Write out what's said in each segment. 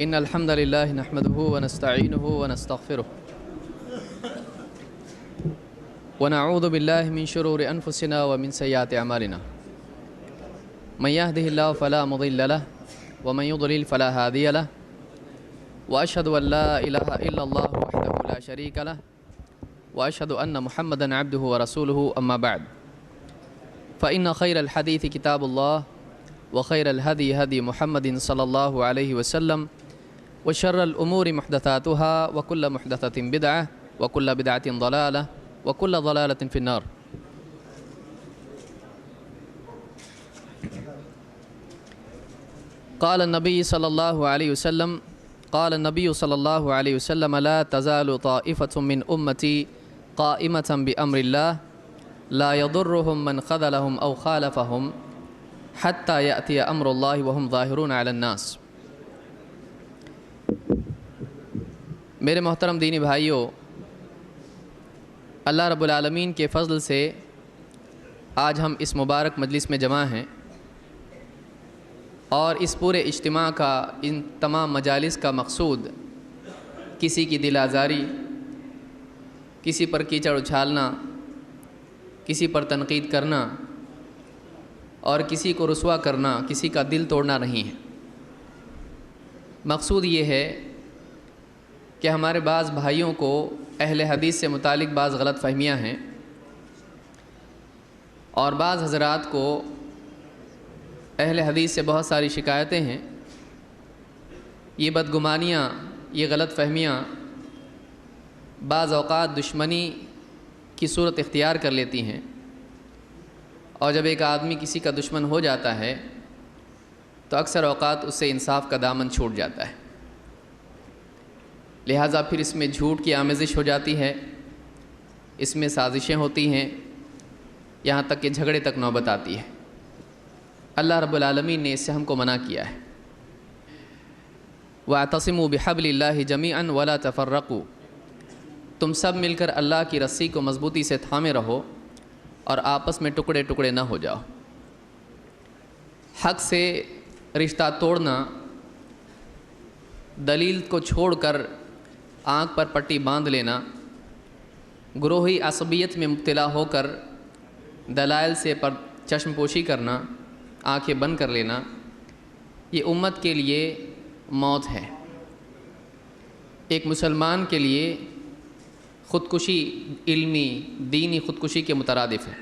إن الحمد لله نحمده ونستعينه ونستغفره ونعوذ بالله من شرور أنفسنا ومن سيئات أعمالنا من يهده الله فلا مضل له ومن يضلل فلا هادي له وأشهد أن لا إله إلا الله وحده لا شريك له وأشهد أن محمدا عبده ورسوله أما بعد فإن خير الحديث كتاب الله وخير الهدي هدي محمد صلى الله عليه وسلم وشر الأمور محدثاتها وكل محدثة بدعة وكل بدعة ضلالة وكل ضلالة في النار. قال النبي صلى الله عليه وسلم لا تزال طائفة من أمتي قائمة بأمر الله لا يضرهم من خذلهم أو خالفهم حتى يأتي أمر الله وهم ظاهرون على الناس. میرے محترم دینی بھائیوں، اللہ رب العالمین کے فضل سے آج ہم اس مبارک مجلس میں جمع ہیں، اور اس پورے اجتماع کا، ان تمام مجالس کا مقصود کسی کی دل آزاری، کسی پر کیچڑ اچھالنا، کسی پر تنقید کرنا اور کسی کو رسوا کرنا، کسی کا دل توڑنا نہیں ہے۔ مقصود یہ ہے کہ ہمارے بعض بھائیوں کو اہل حدیث سے متعلق بعض غلط فہمیاں ہیں، اور بعض حضرات کو اہل حدیث سے بہت ساری شکایتیں ہیں۔ یہ بدگمانیاں، یہ غلط فہمیاں بعض اوقات دشمنی کی صورت اختیار کر لیتی ہیں، اور جب ایک آدمی کسی کا دشمن ہو جاتا ہے تو اکثر اوقات اس سے انصاف کا دامن چھوٹ جاتا ہے، لہٰذا پھر اس میں جھوٹ کی آمیزش ہو جاتی ہے، اس میں سازشیں ہوتی ہیں، یہاں تک کہ جھگڑے تک نوبت آتی ہے۔ اللہ رب العالمین نے اس سے ہم کو منع کیا ہے۔ وَاعْتَصِمُوا بِحَبْلِ اللَّهِ جَمِيعًا وَلَا تَفَرَّقُوا، تم سب مل کر اللہ کی رسی کو مضبوطی سے تھامے رہو اور آپس میں ٹکڑے ٹکڑے نہ ہو جاؤ۔ حق سے رشتہ توڑنا، دلیل کو چھوڑ کر آنکھ پر پٹی باندھ لینا، گروہی عصبیت میں مبتلا ہو کر دلائل سے پر چشم پوشی کرنا، آنکھیں بند کر لینا، یہ امت کے لیے موت ہے۔ ایک مسلمان کے لیے خودکشی علمی دینی خودکشی کے مترادف ہے،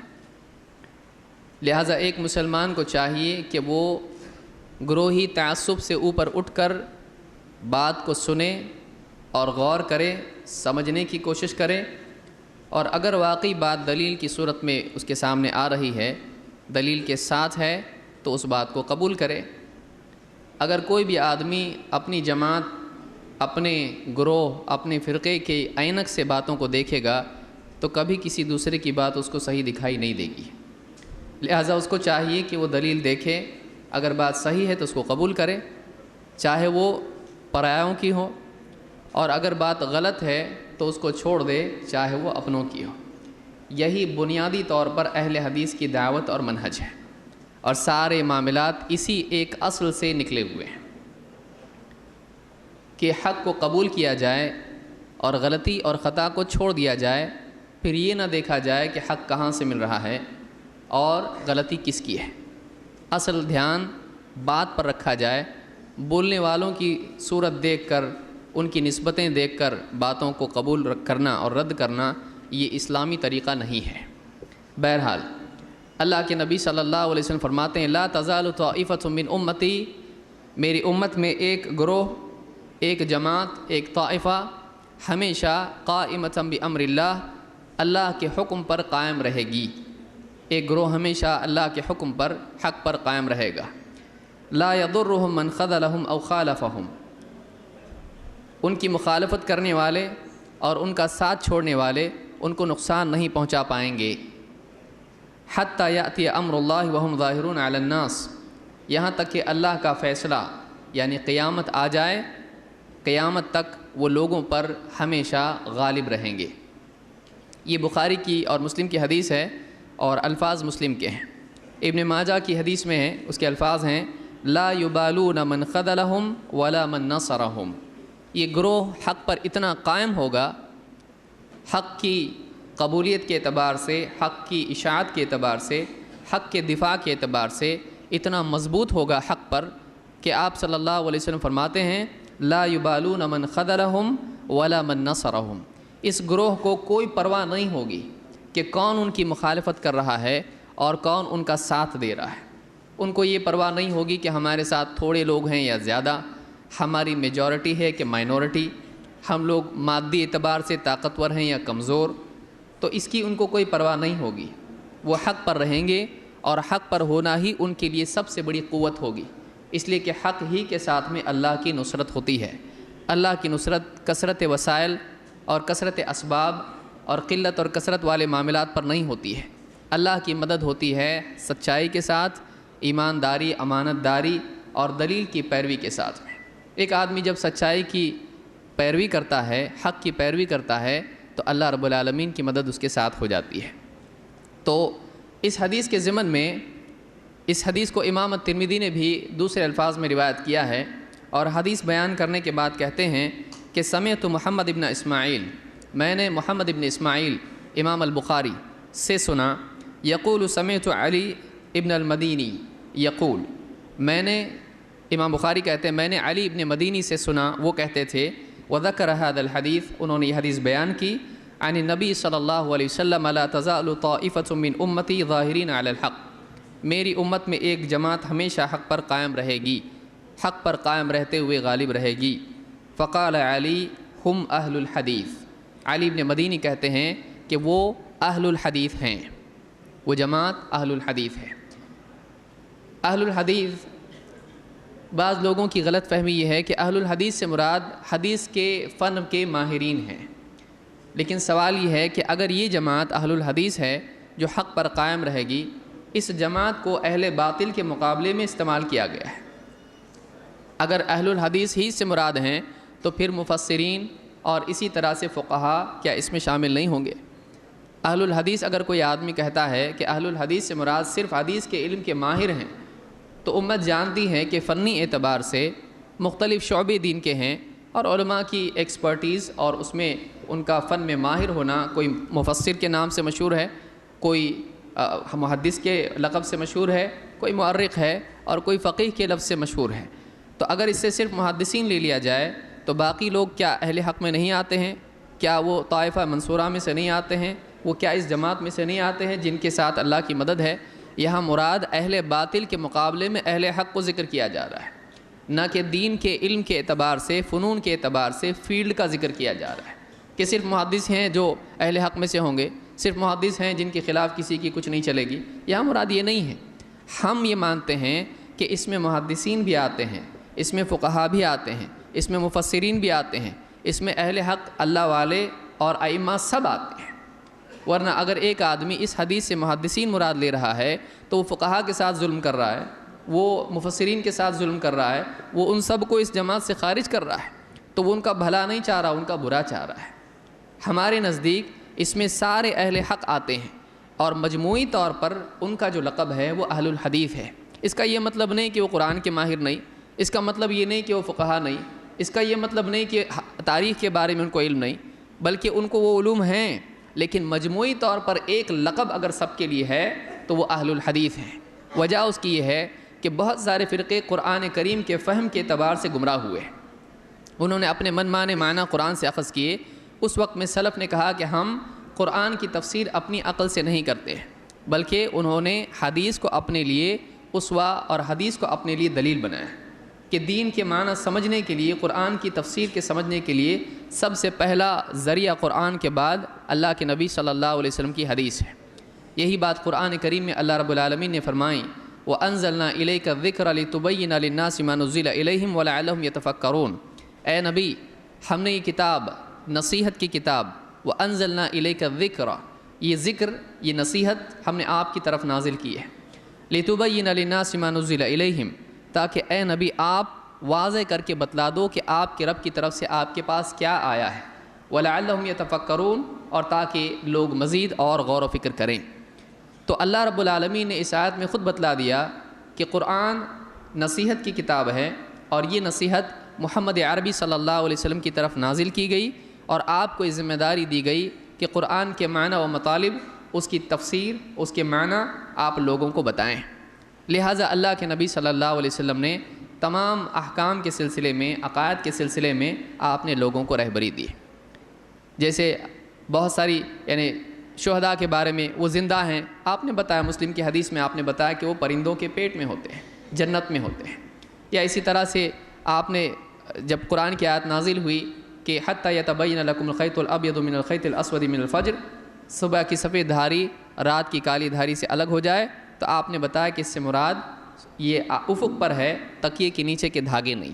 لہٰذا ایک مسلمان کو چاہیے کہ وہ گروہی تعصب سے اوپر اٹھ کر بات کو سنے اور غور کرے، سمجھنے کی کوشش کرے، اور اگر واقعی بات دلیل کی صورت میں اس کے سامنے آ رہی ہے، دلیل کے ساتھ ہے، تو اس بات کو قبول کرے۔ اگر کوئی بھی آدمی اپنی جماعت، اپنے گروہ، اپنے فرقے کے عینک سے باتوں کو دیکھے گا تو کبھی کسی دوسرے کی بات اس کو صحیح دکھائی نہیں دے گی، لہٰذا اس کو چاہیے کہ وہ دلیل دیکھے، اگر بات صحیح ہے تو اس کو قبول کرے، چاہے وہ پرایوں کی ہو، اور اگر بات غلط ہے تو اس کو چھوڑ دے، چاہے وہ اپنوں کی ہو۔ یہی بنیادی طور پر اہل حدیث کی دعوت اور منہج ہے، اور سارے معاملات اسی ایک اصل سے نکلے ہوئے ہیں کہ حق کو قبول کیا جائے اور غلطی اور خطا کو چھوڑ دیا جائے، پھر یہ نہ دیکھا جائے کہ حق کہاں سے مل رہا ہے اور غلطی کس کی ہے۔ اصل دھیان بات پر رکھا جائے، بولنے والوں کی صورت دیکھ کر، ان کی نسبتیں دیکھ کر باتوں کو قبول کرنا اور رد کرنا یہ اسلامی طریقہ نہیں ہے۔ بہرحال اللہ کے نبی صلی اللہ علیہ وسلم فرماتے ہیں لا تزال طائفة من امتی، میری امت میں ایک گروہ، ایک جماعت، ایک طائفہ ہمیشہ قائمۃ بامر اللہ، اللہ کے حکم پر قائم رہے گی۔ ایک گروہ ہمیشہ اللہ کے حکم پر، حق پر قائم رہے گا۔ لا يضرهم من خذلهم او خالفهم، ان کی مخالفت کرنے والے اور ان کا ساتھ چھوڑنے والے ان کو نقصان نہیں پہنچا پائیں گے۔ حتی یأتی امر اللہ وہم ظاہرون علی الناس، یہاں تک کہ اللہ کا فیصلہ یعنی قیامت آ جائے، قیامت تک وہ لوگوں پر ہمیشہ غالب رہیں گے۔ یہ بخاری کی اور مسلم کی حدیث ہے، اور الفاظ مسلم کے ہیں۔ ابن ماجہ کی حدیث میں ہے، اس کے الفاظ ہیں لا یبالون من خذلہم ولا من نصرہم۔ یہ گروہ حق پر اتنا قائم ہوگا، حق کی قبولیت کے اعتبار سے، حق کی اشاعت کے اعتبار سے، حق کے دفاع کے اعتبار سے اتنا مضبوط ہوگا حق پر کہ آپ صلی اللہ علیہ وسلم فرماتے ہیں لا یبالون من خذلہم ولا من نصرہم۔ اس گروہ کو کوئی پرواہ نہیں ہوگی کہ کون ان کی مخالفت کر رہا ہے اور کون ان کا ساتھ دے رہا ہے۔ ان کو یہ پرواہ نہیں ہوگی کہ ہمارے ساتھ تھوڑے لوگ ہیں یا زیادہ، ہماری میجورٹی ہے کہ مائنورٹی، ہم لوگ مادی اعتبار سے طاقتور ہیں یا کمزور، تو اس کی ان کو کوئی پرواہ نہیں ہوگی۔ وہ حق پر رہیں گے اور حق پر ہونا ہی ان کے لیے سب سے بڑی قوت ہوگی، اس لیے کہ حق ہی کے ساتھ میں اللہ کی نصرت ہوتی ہے۔ اللہ کی نصرت کثرت وسائل اور کثرت اسباب اور قلت اور کثرت والے معاملات پر نہیں ہوتی ہے۔ اللہ کی مدد ہوتی ہے سچائی کے ساتھ، ایمانداری، امانت داری اور دلیل کی پیروی کے ساتھ میں۔ ایک آدمی جب سچائی کی پیروی کرتا ہے، حق کی پیروی کرتا ہے، تو اللہ رب العالمین کی مدد اس کے ساتھ ہو جاتی ہے۔ تو اس حدیث کے ضمن میں، اس حدیث کو امام الترمذی نے بھی دوسرے الفاظ میں روایت کیا ہے، اور حدیث بیان کرنے کے بعد کہتے ہیں کہ سمعت محمد ابن اسماعیل، میں نے محمد ابن اسماعیل امام البخاری سے سنا، یقول سمعت علی ابن المدینی یقول، میں نے، امام بخاری کہتے ہیں میں نے علی ابن مدینی سے سنا، وہ کہتے تھے وذکر هذا الحدیث، انہوں نے یہ حدیث بیان کی، عن النبی صلی اللہ علیہ وسلم لا تزال طائفة من امتی ظاہرین علی الحق، میری امت میں ایک جماعت ہمیشہ حق پر قائم رہے گی، حق پر قائم رہتے ہوئے غالب رہے گی۔ فقال علی ہم اہل الحدیث، علی ابن مدینی کہتے ہیں کہ وہ اہل الحدیث ہیں، وہ جماعت اہل الحدیث ہے۔ اہل الحدیث، بعض لوگوں کی غلط فہمی یہ ہے کہ اہل الحدیث سے مراد حدیث کے فن کے ماہرین ہیں، لیکن سوال یہ ہے کہ اگر یہ جماعت اہل الحدیث ہے جو حق پر قائم رہے گی، اس جماعت کو اہل باطل کے مقابلے میں استعمال کیا گیا ہے۔ اگر اہل الحدیث ہی سے مراد ہیں تو پھر مفسرین اور اسی طرح سے فقہا کیا اس میں شامل نہیں ہوں گے؟ اہل الحدیث، اگر کوئی آدمی کہتا ہے کہ اہل الحدیث سے مراد صرف حدیث کے علم کے ماہر ہیں، تو امت جانتی ہے کہ فنی اعتبار سے مختلف شعبے دین کے ہیں، اور علماء کی ایکسپرٹیز اور اس میں ان کا فن میں ماہر ہونا، کوئی مفسر کے نام سے مشہور ہے، کوئی محدث کے لقب سے مشہور ہے، کوئی مؤرخ ہے، اور کوئی فقیہ کے لفظ سے مشہور ہے۔ تو اگر اس سے صرف محدثین لے لیا جائے تو باقی لوگ کیا اہل حق میں نہیں آتے ہیں؟ کیا وہ طائفہ منصورہ میں سے نہیں آتے ہیں؟ وہ کیا اس جماعت میں سے نہیں آتے ہیں جن کے ساتھ اللہ کی مدد ہے؟ یہاں مراد اہل باطل کے مقابلے میں اہل حق کو ذکر کیا جا رہا ہے، نہ کہ دین کے علم کے اعتبار سے، فنون کے اعتبار سے فیلڈ کا ذکر کیا جا رہا ہے کہ صرف محدث ہیں جو اہل حق میں سے ہوں گے، صرف محدث ہیں جن کے خلاف کسی کی کچھ نہیں چلے گی۔ یہاں مراد یہ نہیں ہے۔ ہم یہ مانتے ہیں کہ اس میں محدثین بھی آتے ہیں، اس میں فقہا بھی آتے ہیں، اس میں مفسرین بھی آتے ہیں، اس میں اہل حق اللہ والے اور ائمہ سب آتے ہیں۔ ورنہ اگر ایک آدمی اس حدیث سے محدثین مراد لے رہا ہے تو وہ فقہا کے ساتھ ظلم کر رہا ہے، وہ مفسرین کے ساتھ ظلم کر رہا ہے، وہ ان سب کو اس جماعت سے خارج کر رہا ہے، تو وہ ان کا بھلا نہیں چاہ رہا، ان کا برا چاہ رہا ہے۔ ہمارے نزدیک اس میں سارے اہل حق آتے ہیں، اور مجموعی طور پر ان کا جو لقب ہے وہ اہل الحدیث ہے۔ اس کا یہ مطلب نہیں کہ وہ قرآن کے ماہر نہیں، اس کا مطلب یہ نہیں کہ وہ فقہا نہیں، اس کا یہ مطلب نہیں کہ تاریخ کے بارے میں ان کو علم نہیں، بلکہ ان کو وہ علوم ہیں، لیکن مجموعی طور پر ایک لقب اگر سب کے لیے ہے تو وہ اہل الحدیث ہیں۔ وجہ اس کی یہ ہے کہ بہت سارے فرقے قرآن کریم کے فہم کے اعتبار سے گمراہ ہوئے، انہوں نے اپنے من مانے معنی قرآن سے اخذ کیے۔ اس وقت میں سلف نے کہا کہ ہم قرآن کی تفسیر اپنی عقل سے نہیں کرتے، بلکہ انہوں نے حدیث کو اپنے لیے اسوہ اور حدیث کو اپنے لیے دلیل بنایا کہ دین کے معنی سمجھنے کے لیے، قرآن کی تفسیر کے سمجھنے کے لیے سب سے پہلا ذریعہ قرآن کے بعد اللہ کے نبی صلی اللہ علیہ وسلم کی حدیث ہے۔ یہی بات قرآن کریم میں اللہ رب العالمین نے فرمائی، وَأَنزَلْنَا إِلَيْكَ الذِّكْرَ لِتُبَيِّنَ لِلنَّاسِ مَا نُزِّلَ إِلَيْهِمْ وَلَعَلَّهُمْ يَتَفَكَّرُونَ۔ اے نبی، ہم نے یہ کتاب، نصیحت کی کتاب، وَأَنزَلْنَا إِلَيْكَ الذِّكْرَ، یہ ذکر، یہ نصیحت ہم نے آپ کی طرف نازل کی ہے، لِتُبَيِّنَ لِلنَّاسِ مَا نُزِّلَ إِلَيْهِمْ، تاکہ اے نبی آپ واضح کر کے بتلا دو کہ آپ کے رب کی طرف سے آپ کے پاس کیا آیا ہے، وَلَعَلَّهُمْ يَتَفَكَّرُونَ، اور تاکہ لوگ مزید اور غور و فکر کریں۔ تو اللہ رب العالمین نے اس آیت میں خود بتلا دیا کہ قرآن نصیحت کی کتاب ہے، اور یہ نصیحت محمد عربی صلی اللہ علیہ وسلم کی طرف نازل کی گئی، اور آپ کو یہ ذمہ داری دی گئی کہ قرآن کے معنی و مطالب، اس کی تفسیر، اس کے معنی آپ لوگوں کو بتائیں۔ لہٰذا اللہ کے نبی صلی اللہ علیہ وسلم نے تمام احکام کے سلسلے میں، عقائد کے سلسلے میں آپ نے لوگوں کو رہبری دی۔ جیسے بہت ساری یعنی شہداء کے بارے میں، وہ زندہ ہیں، آپ نے بتایا، مسلم کی حدیث میں آپ نے بتایا کہ وہ پرندوں کے پیٹ میں ہوتے ہیں، جنت میں ہوتے ہیں۔ یا اسی طرح سے آپ نے جب قرآن کی آیت نازل ہوئی کہ حتی یتبین لکم الخیط الابیض من الخیط الاسود من الفجر، صبح کی سفید دھاری رات کی کالی دھاری سے الگ ہو جائے، تو آپ نے بتایا کہ اس سے مراد یہ افق پر ہے، تکیے کے نیچے کے دھاگے نہیں۔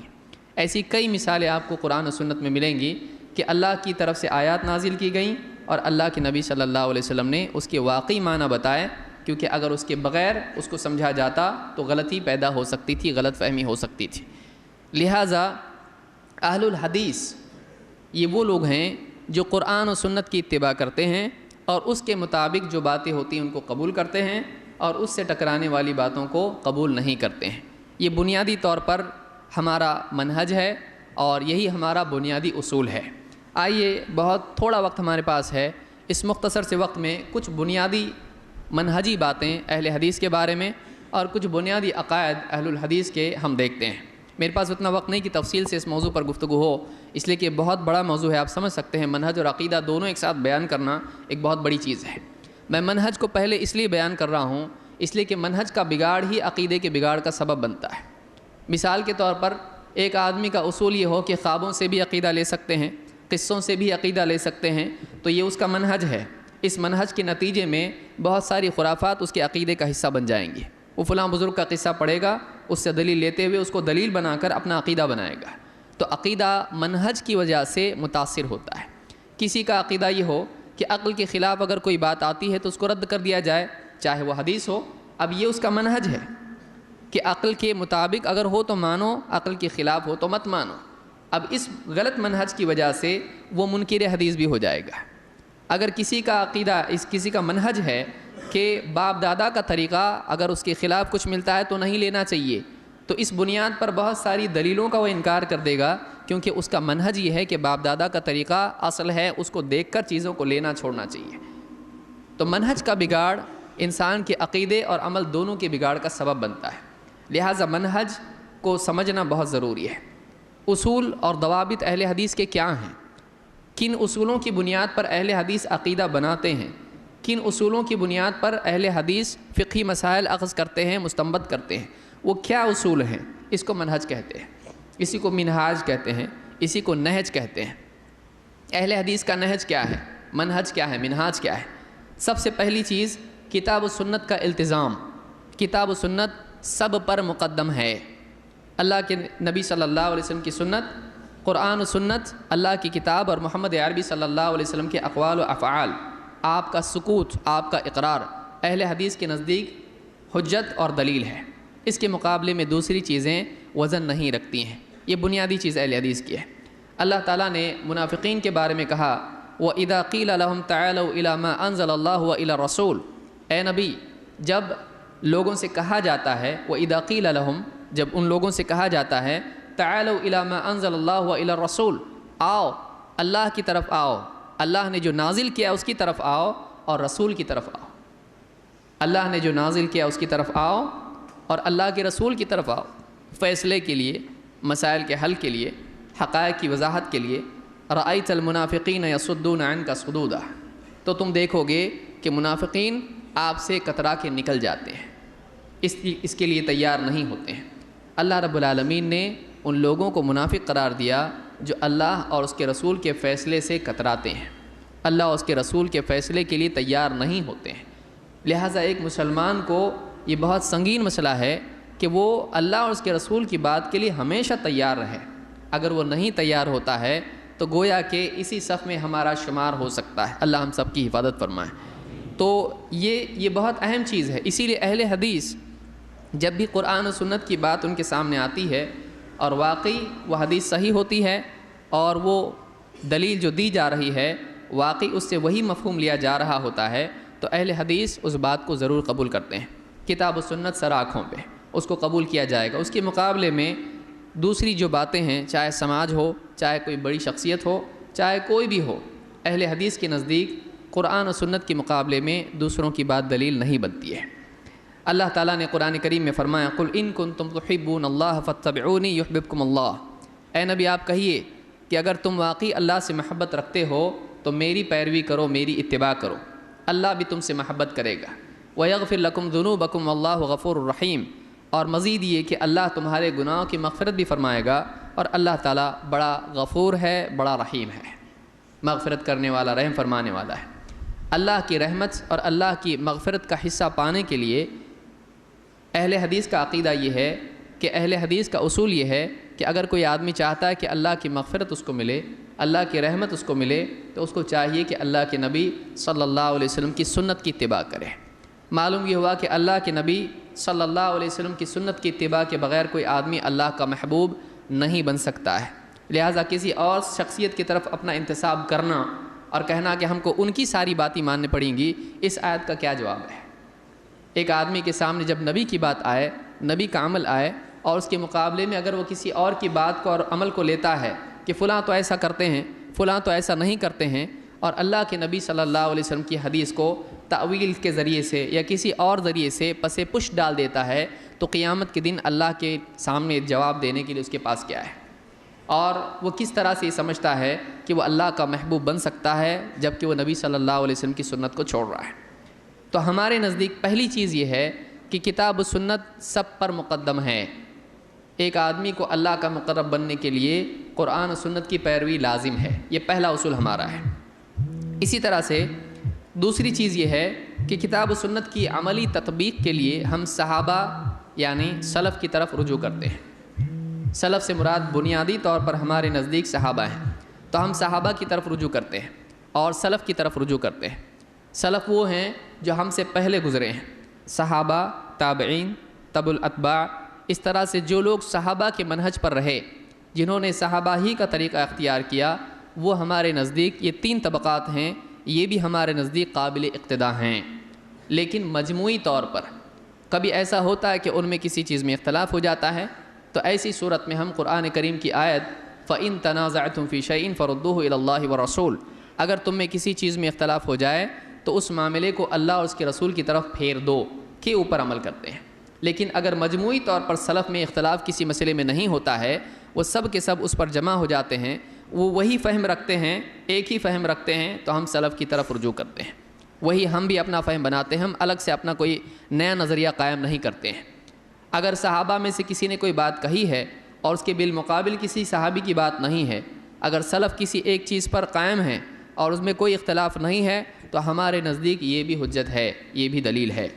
ایسی کئی مثالیں آپ کو قرآن و سنت میں ملیں گی کہ اللہ کی طرف سے آیات نازل کی گئیں اور اللہ کے نبی صلی اللہ علیہ وسلم نے اس کے واقعی معنی بتائے، کیونکہ اگر اس کے بغیر اس کو سمجھا جاتا تو غلطی پیدا ہو سکتی تھی، غلط فہمی ہو سکتی تھی۔ لہٰذا اہل الحدیث یہ وہ لوگ ہیں جو قرآن و سنت کی اتباع کرتے ہیں اور اس کے مطابق جو باتیں ہوتی ہیں ان کو قبول کرتے ہیں، اور اس سے ٹکرانے والی باتوں کو قبول نہیں کرتے ہیں۔ یہ بنیادی طور پر ہمارا منہج ہے اور یہی ہمارا بنیادی اصول ہے۔ آئیے، بہت تھوڑا وقت ہمارے پاس ہے، اس مختصر سے وقت میں کچھ بنیادی منہجی باتیں اہل حدیث کے بارے میں اور کچھ بنیادی عقائد اہل الحدیث کے ہم دیکھتے ہیں۔ میرے پاس اتنا وقت نہیں کہ تفصیل سے اس موضوع پر گفتگو ہو، اس لیے کہ بہت بڑا موضوع ہے، آپ سمجھ سکتے ہیں، منہج اور عقیدہ دونوں ایک ساتھ بیان کرنا ایک بہت بڑی چیز ہے۔ میں منہج کو پہلے اس لیے بیان کر رہا ہوں، اس لیے کہ منہج کا بگاڑ ہی عقیدے کے بگاڑ کا سبب بنتا ہے۔ مثال کے طور پر ایک آدمی کا اصول یہ ہو کہ خوابوں سے بھی عقیدہ لے سکتے ہیں، قصوں سے بھی عقیدہ لے سکتے ہیں، تو یہ اس کا منہج ہے۔ اس منہج کے نتیجے میں بہت ساری خرافات اس کے عقیدے کا حصہ بن جائیں گی۔ وہ فلاں بزرگ کا قصہ پڑھے گا، اس سے دلیل لیتے ہوئے اس کو دلیل بنا کر اپنا عقیدہ بنائے گا، تو عقیدہ منہج کی وجہ سے متاثر ہوتا ہے۔ کسی کا عقیدہ یہ ہو کہ عقل کے خلاف اگر کوئی بات آتی ہے تو اس کو رد کر دیا جائے، چاہے وہ حدیث ہو۔ اب یہ اس کا منہج ہے کہ عقل کے مطابق اگر ہو تو مانو، عقل کے خلاف ہو تو مت مانو۔ اب اس غلط منہج کی وجہ سے وہ منکر حدیث بھی ہو جائے گا۔ اگر کسی کا عقیدہ، کسی کا منہج ہے کہ باپ دادا کا طریقہ اگر اس کے خلاف کچھ ملتا ہے تو نہیں لینا چاہیے، تو اس بنیاد پر بہت ساری دلیلوں کا وہ انکار کر دے گا، کیونکہ اس کا منہج یہ ہے کہ باپ دادا کا طریقہ اصل ہے، اس کو دیکھ کر چیزوں کو لینا چھوڑنا چاہیے۔ تو منہج کا بگاڑ انسان کے عقیدے اور عمل دونوں کے بگاڑ کا سبب بنتا ہے۔ لہٰذا منہج کو سمجھنا بہت ضروری ہے۔ اصول اور ضوابط اہل حدیث کے کیا ہیں؟ کن اصولوں کی بنیاد پر اہل حدیث عقیدہ بناتے ہیں؟ کن اصولوں کی بنیاد پر اہل حدیث فقہی مسائل اخذ کرتے ہیں، مستنبط کرتے ہیں؟ وہ کیا اصول ہیں؟ اس کو منہج کہتے ہیں، اسی کو منہاج کہتے ہیں، اسی کو نہج کہتے ہیں۔ اہل حدیث کا نہج کیا ہے؟ منہج کیا ہے؟ منہاج کیا ہے؟ سب سے پہلی چیز کتاب و سنت کا التزام۔ کتاب و سنت سب پر مقدم ہے۔ اللہ کے نبی صلی اللہ علیہ وسلم کی سنت، قرآن و سنت، اللہ کی کتاب اور محمد عربی صلی اللہ علیہ وسلم کے اقوال و افعال، آپ کا سکوت، آپ کا اقرار اہل حدیث کے نزدیک حجت اور دلیل ہے۔ اس کے مقابلے میں دوسری چیزیں وزن نہیں رکھتی ہیں۔ یہ بنیادی چیز اہل حدیث کی ہے۔ اللہ تعالیٰ نے منافقین کے بارے میں کہا، وَإِذَا قِيلَ لَهُمْ تَعَالَوْا إِلَى مَا أَنزَلَ اللَّهُ وَإِلَى الرَّسُولِ، اے نبی، جب لوگوں سے کہا جاتا ہے، وَإِذَا قِيلَ لَهُمْ، جب ان لوگوں سے کہا جاتا ہے، تَعَالَوْا إِلَى مَا أَنزَلَ اللَّهُ وَإِلَى الرَّسُولِ، آؤ اللہ کی طرف آؤ، اللہ نے جو نازل کیا اس کی طرف آؤ اور رسول کی طرف آؤ۔ اللہ نے جو نازل کیا اس کی طرف آؤ اور اللہ کے رسول کی طرف آؤ، فیصلے کے لیے، مسائل کے حل کے لیے، حقائق کی وضاحت کے لیے۔ رأیت المنافقین یصدون عنک صدودا، تو تم دیکھو گے کہ منافقین آپ سے کترا کے نکل جاتے ہیں، اس کے لیے تیار نہیں ہوتے ہیں۔ اللہ رب العالمین نے ان لوگوں کو منافق قرار دیا جو اللہ اور اس کے رسول کے فیصلے سے کتراتے ہیں، اللہ اور اس کے رسول کے فیصلے کے لیے تیار نہیں ہوتے ہیں۔ لہٰذا ایک مسلمان کو یہ بہت سنگین مسئلہ ہے کہ وہ اللہ اور اس کے رسول کی بات کے لیے ہمیشہ تیار رہے۔ اگر وہ نہیں تیار ہوتا ہے تو گویا کہ اسی صف میں ہمارا شمار ہو سکتا ہے۔ اللہ ہم سب کی حفاظت فرمائے۔ تو یہ بہت اہم چیز ہے۔ اسی لیے اہل حدیث جب بھی قرآن و سنت کی بات ان کے سامنے آتی ہے اور واقعی وہ حدیث صحیح ہوتی ہے اور وہ دلیل جو دی جا رہی ہے واقعی اس سے وہی مفہوم لیا جا رہا ہوتا ہے، تو اہل حدیث اس بات کو ضرور قبول کرتے ہیں۔ کتاب و سنت سر آنکھوں پہ، اس کو قبول کیا جائے گا۔ اس کے مقابلے میں دوسری جو باتیں ہیں، چاہے سماج ہو، چاہے کوئی بڑی شخصیت ہو، چاہے کوئی بھی ہو، اہل حدیث کے نزدیک قرآن و سنت کے مقابلے میں دوسروں کی بات دلیل نہیں بنتی ہے۔ اللہ تعالیٰ نے قرآن کریم میں فرمایا قل ان کنتم تحبون اللہ فاتبعونی یحببکم اللہ، اے نبی آپ کہیے کہ اگر تم واقعی اللہ سے محبت رکھتے ہو تو میری پیروی کرو، میری اتباع کرو، اللہ بھی تم سے محبت کرے گا۔ وَيَغْفِرْ لَكُمْ ذُنُوبَكُمْ وَاللَّهُ غَفُورٌ رَحِيمٌ، اور مزید یہ کہ اللہ تمہارے گناہوں کی مغفرت بھی فرمائے گا، اور اللہ تعالیٰ بڑا غفور ہے، بڑا رحیم ہے، مغفرت کرنے والا، رحم فرمانے والا ہے۔ اللہ کی رحمت اور اللہ کی مغفرت کا حصہ پانے کے لیے اہل حدیث کا عقیدہ یہ ہے کہ اہل حدیث کا اصول یہ ہے کہ اگر کوئی آدمی چاہتا ہے کہ اللہ کی مغفرت اس کو ملے، اللہ کی رحمت اس کو ملے، تو اس کو چاہیے کہ اللہ کے نبی صلی اللہ علیہ وسلم کی سنت کی اتباع کرے۔ معلوم یہ ہوا کہ اللہ کے نبی صلی اللہ علیہ وسلم کی سنت کی اتباع کے بغیر کوئی آدمی اللہ کا محبوب نہیں بن سکتا ہے، لہٰذا کسی اور شخصیت کی طرف اپنا انتساب کرنا اور کہنا کہ ہم کو ان کی ساری باتیں ماننی پڑیں گی، اس آیت کا کیا جواب ہے؟ ایک آدمی کے سامنے جب نبی کی بات آئے، نبی کا عمل آئے، اور اس کے مقابلے میں اگر وہ کسی اور کی بات کو اور عمل کو لیتا ہے کہ فلاں تو ایسا کرتے ہیں، فلاں تو ایسا نہیں کرتے ہیں، اور اللہ کے نبی صلی اللہ علیہ وسلم کی حدیث کو تأویل کے ذریعے سے یا کسی اور ذریعے سے پس پش ڈال دیتا ہے، تو قیامت کے دن اللہ کے سامنے جواب دینے کے لیے اس کے پاس کیا ہے؟ اور وہ کس طرح سے یہ سمجھتا ہے کہ وہ اللہ کا محبوب بن سکتا ہے جبکہ وہ نبی صلی اللہ علیہ وسلم کی سنت کو چھوڑ رہا ہے؟ تو ہمارے نزدیک پہلی چیز یہ ہے کہ کتاب و سنت سب پر مقدم ہے۔ ایک آدمی کو اللہ کا مقرب بننے کے لیے قرآن و سنت کی پیروی لازم ہے، یہ پہلا اصول ہمارا ہے۔ اسی طرح سے دوسری چیز یہ ہے کہ کتاب و سنت کی عملی تطبیق کے لیے ہم صحابہ یعنی سلف کی طرف رجوع کرتے ہیں۔ سلف سے مراد بنیادی طور پر ہمارے نزدیک صحابہ ہیں، تو ہم صحابہ کی طرف رجوع کرتے ہیں اور سلف کی طرف رجوع کرتے ہیں۔ سلف وہ ہیں جو ہم سے پہلے گزرے ہیں، صحابہ، تابعین، تبع الاتباع، اس طرح سے جو لوگ صحابہ کے منہج پر رہے، جنہوں نے صحابہ ہی کا طریقہ اختیار کیا، وہ ہمارے نزدیک یہ تین طبقات ہیں، یہ بھی ہمارے نزدیک قابل اقتداء ہیں۔ لیکن مجموعی طور پر کبھی ایسا ہوتا ہے کہ ان میں کسی چیز میں اختلاف ہو جاتا ہے، تو ایسی صورت میں ہم قرآن کریم کی آیت فَإِن تَنَازَعْتُمْ فِي شَيْءٍ فَرُدُّوهُ إِلَى اللَّهِ وَالرَّسُولِ، اگر تم میں کسی چیز میں اختلاف ہو جائے تو اس معاملے کو اللہ اور اس کے رسول کی طرف پھیر دو، کے اوپر عمل کرتے ہیں۔ لیکن اگر مجموعی طور پر سلف میں اختلاف کسی مسئلے میں نہیں ہوتا ہے، وہ سب کے سب اس پر جمع ہو جاتے ہیں، وہ وہی فہم رکھتے ہیں، ایک ہی فہم رکھتے ہیں، تو ہم سلف کی طرف رجوع کرتے ہیں۔ وہی ہم بھی اپنا فہم بناتے ہیں، ہم الگ سے اپنا کوئی نیا نظریہ قائم نہیں کرتے ہیں۔ اگر صحابہ میں سے کسی نے کوئی بات کہی ہے اور اس کے بالمقابل کسی صحابی کی بات نہیں ہے، اگر سلف کسی ایک چیز پر قائم ہیں اور اس میں کوئی اختلاف نہیں ہے، تو ہمارے نزدیک یہ بھی حجت ہے، یہ بھی دلیل ہے۔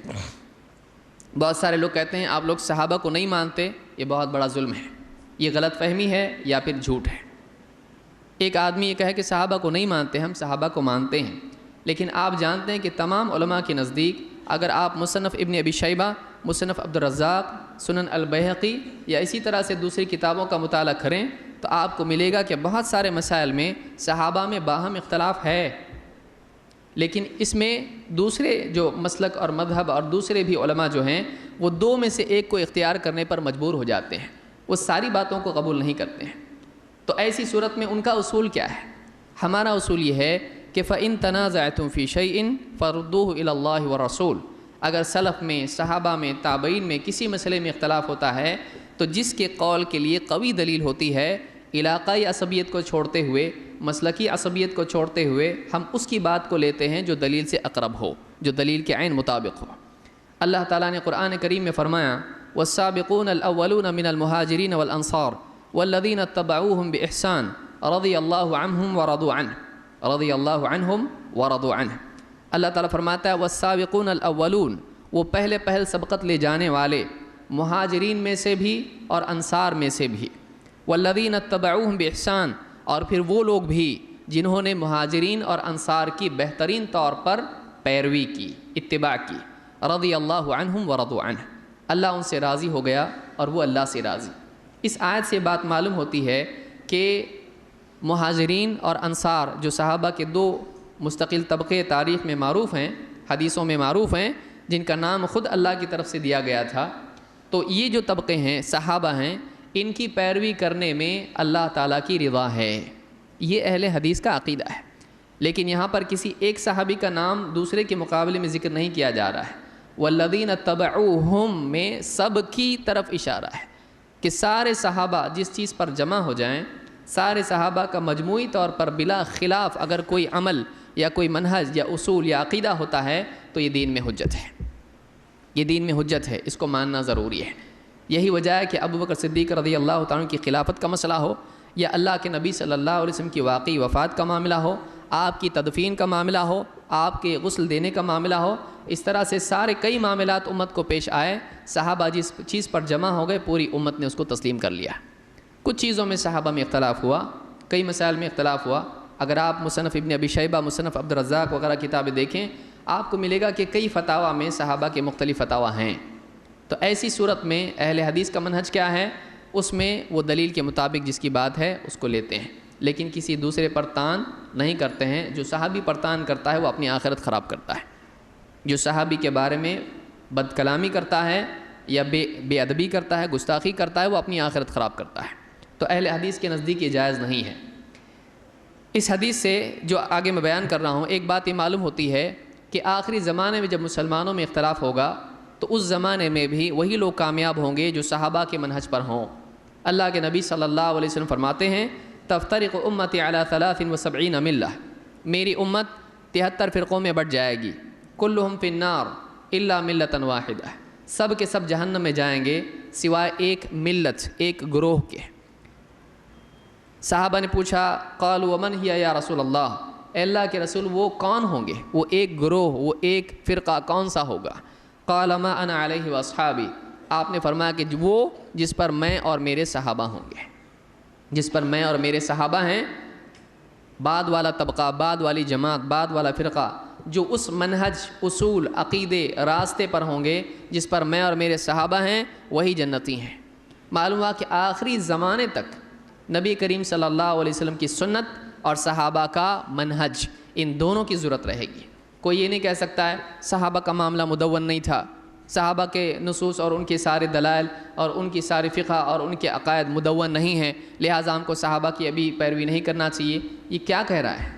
بہت سارے لوگ کہتے ہیں آپ لوگ صحابہ کو نہیں مانتے، یہ بہت بڑا ظلم ہے، یہ غلط فہمی ہے یا پھر جھوٹ ہے۔ ایک آدمی یہ کہے کہ صحابہ کو نہیں مانتے، ہم صحابہ کو مانتے ہیں، لیکن آپ جانتے ہیں کہ تمام علماء کے نزدیک اگر آپ مصنف ابن ابی شیبہ، مصنف عبد الرزاق، سنن البیہقی یا اسی طرح سے دوسری کتابوں کا مطالعہ کریں تو آپ کو ملے گا کہ بہت سارے مسائل میں صحابہ میں باہم اختلاف ہے، لیکن اس میں دوسرے جو مسلک اور مذہب اور دوسرے بھی علماء جو ہیں وہ دو میں سے ایک کو اختیار کرنے پر مجبور ہو جاتے ہیں، وہ ساری باتوں کو قبول نہیں کرتے ہیں۔ تو ایسی صورت میں ان کا اصول کیا ہے؟ ہمارا اصول یہ ہے کہ فَإِن تَنَازَعْتُمْ فِي شَيْءٍ فَرُدُّوهُ إِلَى اللَّهِ وَالرَّسُولِ، اگر سلف میں، صحابہ میں، تابعین میں کسی مسئلے میں اختلاف ہوتا ہے تو جس کے قول کے لیے قوی دلیل ہوتی ہے، علاقائی عصبیت کو چھوڑتے ہوئے، مسلکی عصبیت کو چھوڑتے ہوئے ہم اس کی بات کو لیتے ہیں جو دلیل سے اقرب ہو، جو دلیل کے عین مطابق ہو۔ اللہ تعالیٰ نے قرآن کریم میں فرمایا وَالسَّابِقُونَ الْأَوَّلُونَ مِنَ الْمُهَاجِرِينَ وَالْأَنصَارِ وَالَّذِينَ اتَّبَعُوهُمْ بِإِحْسَانٍ رَضِيَ اللَّهُ عَنْهُمْ وَرَضُوا عَنْهُ رضی اللہ عنہم ورضوا عنہ۔ اللہ تعالیٰ فرماتا ہے والسابقون الاولون، وہ پہل سبقت لے جانے والے مہاجرین میں سے بھی اور انصار میں سے بھی، والذین اتبعوہم بإحسان، اور پھر وہ لوگ بھی جنہوں نے مہاجرین اور انصار کی بہترین طور پر پیروی کی، اتباع کی، رضی اللہ عنہم ورضوا عنہ، اللہ ان سے راضی ہو گیا اور وہ اللہ سے راضی۔ اس آیت سے بات معلوم ہوتی ہے کہ مہاجرین اور انصار جو صحابہ کے دو مستقل طبقے تاریخ میں معروف ہیں، حدیثوں میں معروف ہیں، جن کا نام خود اللہ کی طرف سے دیا گیا تھا، تو یہ جو طبقے ہیں صحابہ ہیں، ان کی پیروی کرنے میں اللہ تعالیٰ کی رضا ہے، یہ اہل حدیث کا عقیدہ ہے۔ لیکن یہاں پر کسی ایک صحابی کا نام دوسرے کے مقابلے میں ذکر نہیں کیا جا رہا ہے۔ والذین اتبعوہم میں سب کی طرف اشارہ ہے کہ سارے صحابہ جس چیز پر جمع ہو جائیں، سارے صحابہ کا مجموعی طور پر بلا خلاف اگر کوئی عمل یا کوئی منہج یا اصول یا عقیدہ ہوتا ہے تو یہ دین میں حجت ہے، یہ دین میں حجت ہے، اس کو ماننا ضروری ہے۔ یہی وجہ ہے کہ ابو بکر صدیق رضی اللہ تعالیٰ عنہ کی خلافت کا مسئلہ ہو، یا اللہ کے نبی صلی اللہ علیہ وسلم کی واقعی وفات کا معاملہ ہو، آپ کی تدفین کا معاملہ ہو، آپ کے غسل دینے کا معاملہ ہو، اس طرح سے سارے کئی معاملات امت کو پیش آئے، صحابہ جس چیز پر جمع ہو گئے پوری امت نے اس کو تسلیم کر لیا۔ کچھ چیزوں میں صحابہ میں اختلاف ہوا، کئی مسائل میں اختلاف ہوا۔ اگر آپ مصنف ابن ابی شیبہ، مصنف عبد الرزاق وغیرہ کتابیں دیکھیں، آپ کو ملے گا کہ کئی فتاویٰ میں صحابہ کے مختلف فتاویٰ ہیں۔ تو ایسی صورت میں اہل حدیث کا منہج کیا ہے؟ اس میں وہ دلیل کے مطابق جس کی بات ہے اس کو لیتے ہیں، لیکن کسی دوسرے پر تان نہیں کرتے ہیں۔ جو صحابی پر تان کرتا ہے وہ اپنی آخرت خراب کرتا ہے، جو صحابی کے بارے میں بد کلامی کرتا ہے یا بے ادبی کرتا ہے، گستاخی کرتا ہے، وہ اپنی آخرت خراب کرتا ہے۔ تو اہل حدیث کے نزدیک یہ جائز نہیں ہے۔ اس حدیث سے جو آگے میں بیان کر رہا ہوں، ایک بات یہ معلوم ہوتی ہے کہ آخری زمانے میں جب مسلمانوں میں اختلاف ہوگا تو اس زمانے میں بھی وہی لوگ کامیاب ہوں گے جو صحابہ کے منہج پر ہوں۔ اللہ کے نبی صلی اللہ علیہ وسلم فرماتے ہیں تفترق امتی علی 73 ملہ، میری امت 73 فرقوں میں بٹ جائے گی، کلہم فی النار الا ملۃ واحدہ، سب کے سب جہنم میں جائیں گے سوائے ایک ملت، ایک گروہ کے۔ صحابہ نے پوچھا قالوا ومن ہی یا رسول اللہ، اے اللہ کے رسول وہ کون ہوں گے، وہ ایک گروہ، وہ ایک فرقہ کون سا ہوگا؟ قال ما انا علیہ واصحابی، آپ نے فرمایا کہ وہ جس پر میں اور میرے صحابہ ہوں گے، جس پر میں اور میرے صحابہ ہیں۔ بعد والا طبقہ، بعد والی جماعت، بعد والا فرقہ جو اس منہج، اصول، عقیدے، راستے پر ہوں گے جس پر میں اور میرے صحابہ ہیں، وہی جنتی ہیں۔ معلوم ہوا کہ آخری زمانے تک نبی کریم صلی اللہ علیہ وسلم کی سنت اور صحابہ کا منہج، ان دونوں کی ضرورت رہے گی۔ کوئی یہ نہیں کہہ سکتا ہے صحابہ کا معاملہ مدون نہیں تھا، صحابہ کے نصوص اور ان کے سارے دلائل اور ان کی ساری فقہ اور ان کے عقائد مدون نہیں ہیں، لہٰذا ہم کو صحابہ کی ابھی پیروی نہیں کرنا چاہیے۔ یہ کیا کہہ رہا ہے؟